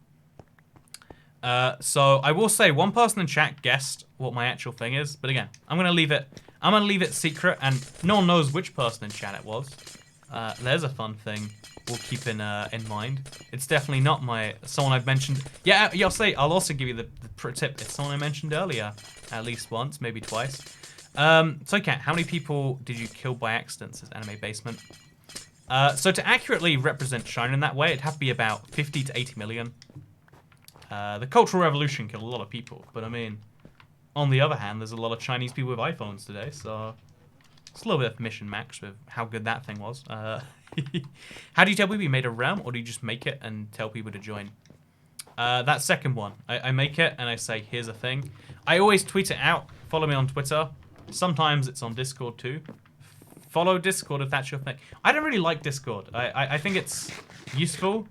So I will say one person in chat guessed what my actual thing is, but again, I'm gonna leave it secret, and no one knows which person in chat it was. There's a fun thing we'll keep in mind. It's definitely not someone I've mentioned. Yeah, I'll also give you the pro tip. It's someone I mentioned earlier, at least once, maybe twice. So Kat, how many people did you kill by accident, says Anime Basement? So to accurately represent China in that way, it'd have to be about 50 to 80 million. The Cultural Revolution killed a lot of people, but I mean, on the other hand, there's a lot of Chinese people with iPhones today, so it's a little bit of mission max with how good that thing was. How do you tell people you made a realm, or do you just make it and tell people to join? That second one, I make it and I say, here's a thing. I always tweet it out. Follow me on Twitter. Sometimes it's on Discord too. Follow Discord if that's your thing. I don't really like Discord. I think it's useful,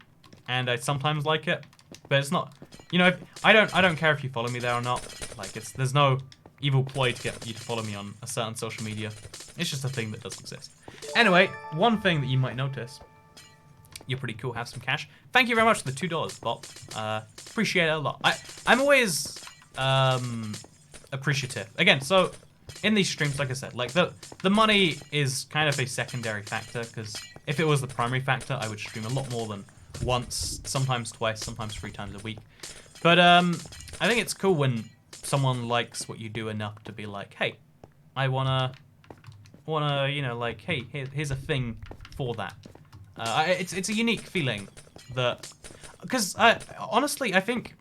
and I sometimes like it, but it's not. You know, I don't care if you follow me there or not. Like, there's no evil ploy to get you to follow me on a certain social media. It's just a thing that does exist. Anyway, one thing that you might notice. You're pretty cool. Have some cash. Thank you very much for the $2, Bob. Appreciate it a lot. I'm always appreciative. Again, so in these streams, like I said, like the money is kind of a secondary factor, because if it was the primary factor, I would stream a lot more than once, sometimes twice, sometimes 3 times a week. But I think it's cool when someone likes what you do enough to be like, hey, I wanna, you know, like, hey, here's a thing for that. It's a unique feeling that, because honestly, I think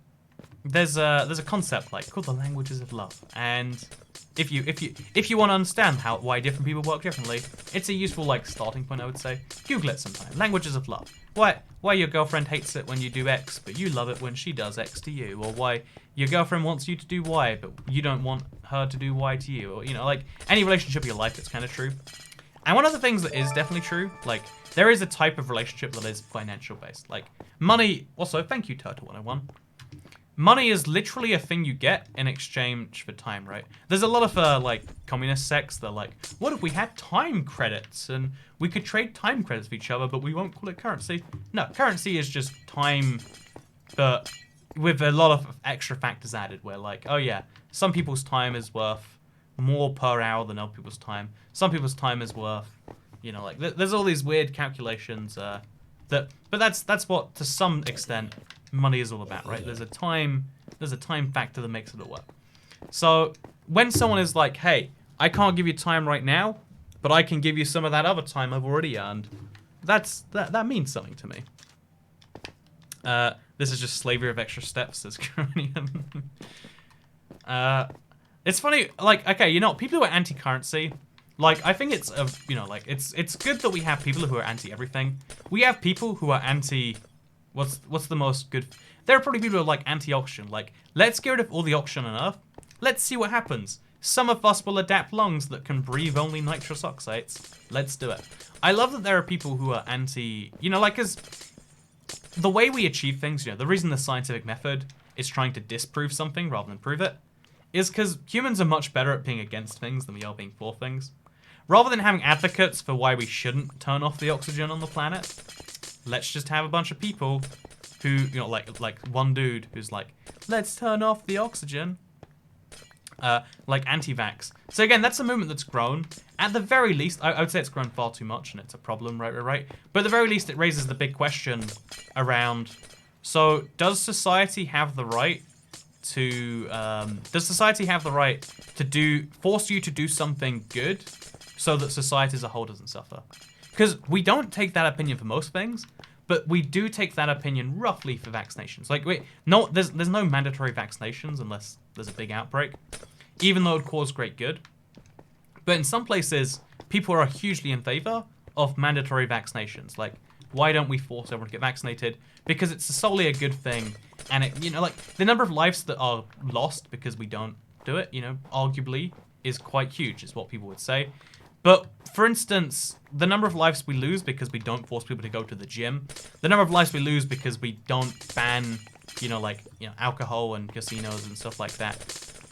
there's a concept like called the languages of love, and if you want to understand why different people work differently, it's a useful like starting point, I would say. Google it sometime. Languages of love. Why your girlfriend hates it when you do X, but you love it when she does X to you, or why your girlfriend wants you to do Y, but you don't want her to do Y to you, or you know, like any relationship in your life, it's kind of true. And one of the things that is definitely true, like there is a type of relationship that is financial based, like money. Also, thank you, Turtle 101. Money is literally a thing you get in exchange for time, right? There's a lot of like communist sects that are like, what if we had time credits and we could trade time credits for each other, but we won't call it currency? No, currency is just time, but with a lot of extra factors added, where like, oh yeah, some people's time is worth more per hour than other people's time. Some people's time is worth, you know, like there's all these weird calculations but that's what, to some extent, money is all about, right? There's a time factor that makes it all work. So when someone is like, hey, I can't give you time right now, but I can give you some of that other time I've already earned, that means something to me. This is just slavery of extra steps, says Coronian. It's funny, like, okay, you know, people who are anti-currency, like, I think it's, you know, like, it's good that we have people who are anti-everything. We have people who are anti What's the most good? There are probably people who are like anti-oxygen. Like, let's get rid of all the oxygen on Earth. Let's see what happens. Some of us will adapt lungs that can breathe only nitrous oxides. Let's do it. I love that there are people who are anti, you know, like, because the way we achieve things, you know, the reason the scientific method is trying to disprove something rather than prove it is because humans are much better at being against things than we are being for things. Rather than having advocates for why we shouldn't turn off the oxygen on the planet, let's just have a bunch of people who, you know, like one dude who's like, let's turn off the oxygen. Like anti-vax. So again, that's a movement that's grown. At the very least, I would say it's grown far too much and it's a problem, right? But at the very least, it raises the big question around, so does society have the right to, force you to do something good so that society as a whole doesn't suffer? Because we don't take that opinion for most things, but we do take that opinion roughly for vaccinations. Like, there's no mandatory vaccinations unless there's a big outbreak, even though it would cause great good. But in some places, people are hugely in favor of mandatory vaccinations. Like, why don't we force everyone to get vaccinated? Because it's solely a good thing. And it, you know, like, the number of lives that are lost because we don't do it, you know, arguably is quite huge, is what people would say. But, for instance, the number of lives we lose because we don't force people to go to the gym, the number of lives we lose because we don't ban, alcohol and casinos and stuff like that,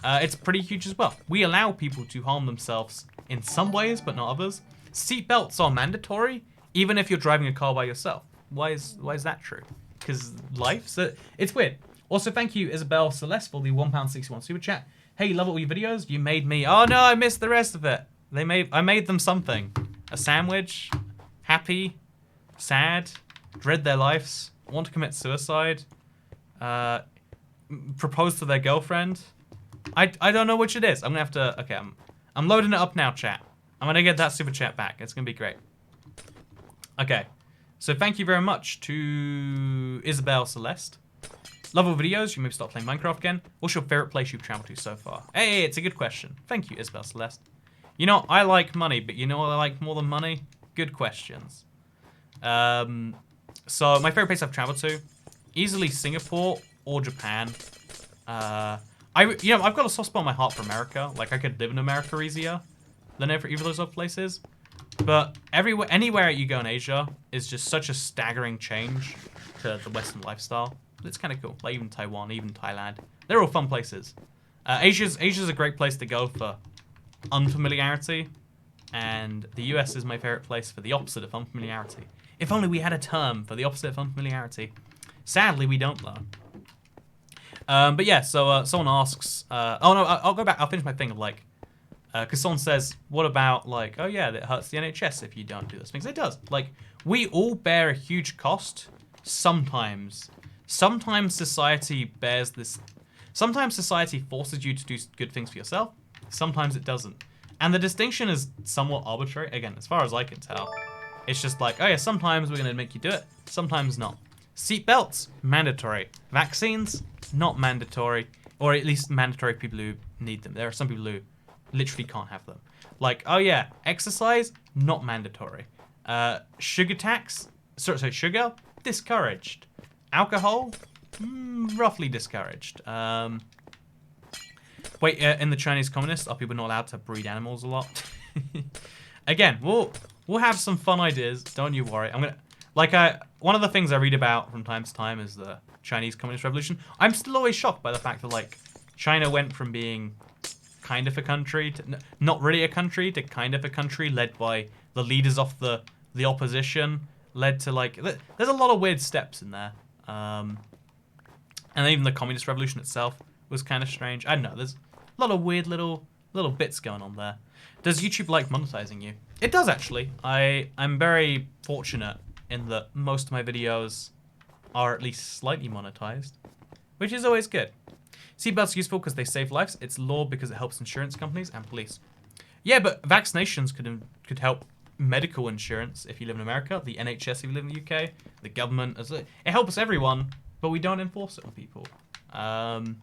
it's pretty huge as well. We allow people to harm themselves in some ways, but not others. Seatbelts are mandatory, even if you're driving a car by yourself. Why is that true? Because it's weird. Also, thank you, Isabel Celeste, for the £1.61 super chat. Hey, love all your videos. You made me... Oh, no, I missed the rest of it. I made them something. A sandwich. Happy. Sad. Dread their lives. Want to commit suicide. Propose to their girlfriend. I don't know which it is. I'm gonna have to... Okay, I'm loading it up now, chat. I'm gonna get that super chat back. It's gonna be great. Okay. So thank you very much to Isabel Celeste. Love all videos. You maybe start playing Minecraft again. What's your favorite place you've traveled to so far? Hey, it's a good question. Thank you, Isabel Celeste. You know, I like money, but you know what I like more than money? Good questions. So my favorite place I've traveled to, easily Singapore or Japan. I've got a soft spot in my heart for America. Like, I could live in America easier than either of those other places. But anywhere you go in Asia is just such a staggering change to the Western lifestyle. It's kind of cool. Like, even Taiwan, even Thailand. They're all fun places. Asia's a great place to go for unfamiliarity, and the US is my favorite place for the opposite of unfamiliarity. If only we had a term for the opposite of unfamiliarity. Sadly, we don't, though. But yeah, so someone asks... oh, no, I'll go back. I'll finish my thing of, like... Because someone says, what about, like, oh, yeah, that hurts the NHS if you don't do those things. It does. Like, we all bear a huge cost sometimes. Sometimes society bears this... Sometimes society forces you to do good things for yourself. Sometimes it doesn't. And the distinction is somewhat arbitrary. Again, as far as I can tell. It's just like, oh yeah, sometimes we're going to make you do it. Sometimes not. Seatbelts, mandatory. Vaccines, not mandatory. Or at least mandatory for people who need them. There are some people who literally can't have them. Like, oh yeah, exercise, not mandatory. Sugar tax, sugar, discouraged. Alcohol, roughly discouraged. Wait, in the Chinese Communists, are people not allowed to breed animals a lot? Again, we'll have some fun ideas. Don't you worry. One of the things I read about from time to time is the Chinese Communist Revolution. I'm still always shocked by the fact that, like, China went from being kind of a country to not really a country to kind of a country led by the leaders of the opposition, led to, like, there's a lot of weird steps in there. And even the Communist Revolution itself was kind of strange. I don't know, there's a lot of weird little bits going on there. Does YouTube like monetizing you? It does, actually. I'm very fortunate in that most of my videos are at least slightly monetized, which is always good. Seatbelts are useful because they save lives. It's law because it helps insurance companies and police. Yeah, but vaccinations could help medical insurance if you live in America, the NHS if you live in the UK, the government. It helps everyone, but we don't enforce it on people. And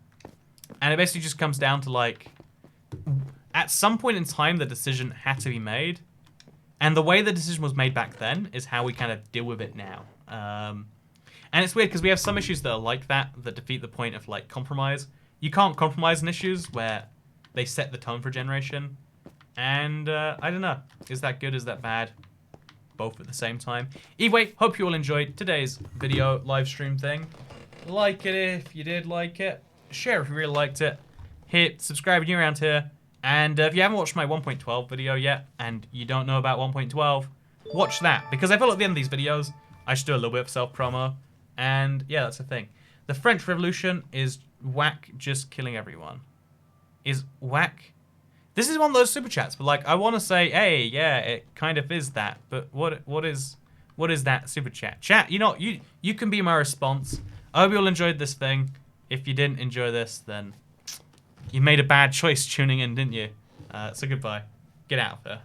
it basically just comes down to, like, at some point in time, the decision had to be made. And the way the decision was made back then is how we kind of deal with it now. And it's weird because we have some issues that are like that defeat the point of like compromise. You can't compromise in issues where they set the tone for generation. And I don't know. Is that good? Is that bad? Both at the same time. Either way, hope you all enjoyed today's video live stream thing. Like it if you did like it. Share if you really liked it. Hit subscribe if you're around here. And if you haven't watched my 1.12 video yet, and you don't know about 1.12, watch that. Because I feel at the end of these videos, I should do a little bit of self-promo. And yeah, that's the thing. The French Revolution is whack just killing everyone. Is whack... This is one of those super chats, but like I want to say, hey, yeah, it kind of is that. But what is that super chat? Chat, you know, you can be my response. I hope you all enjoyed this thing. If you didn't enjoy this, then you made a bad choice tuning in, didn't you? So goodbye. Get out of here.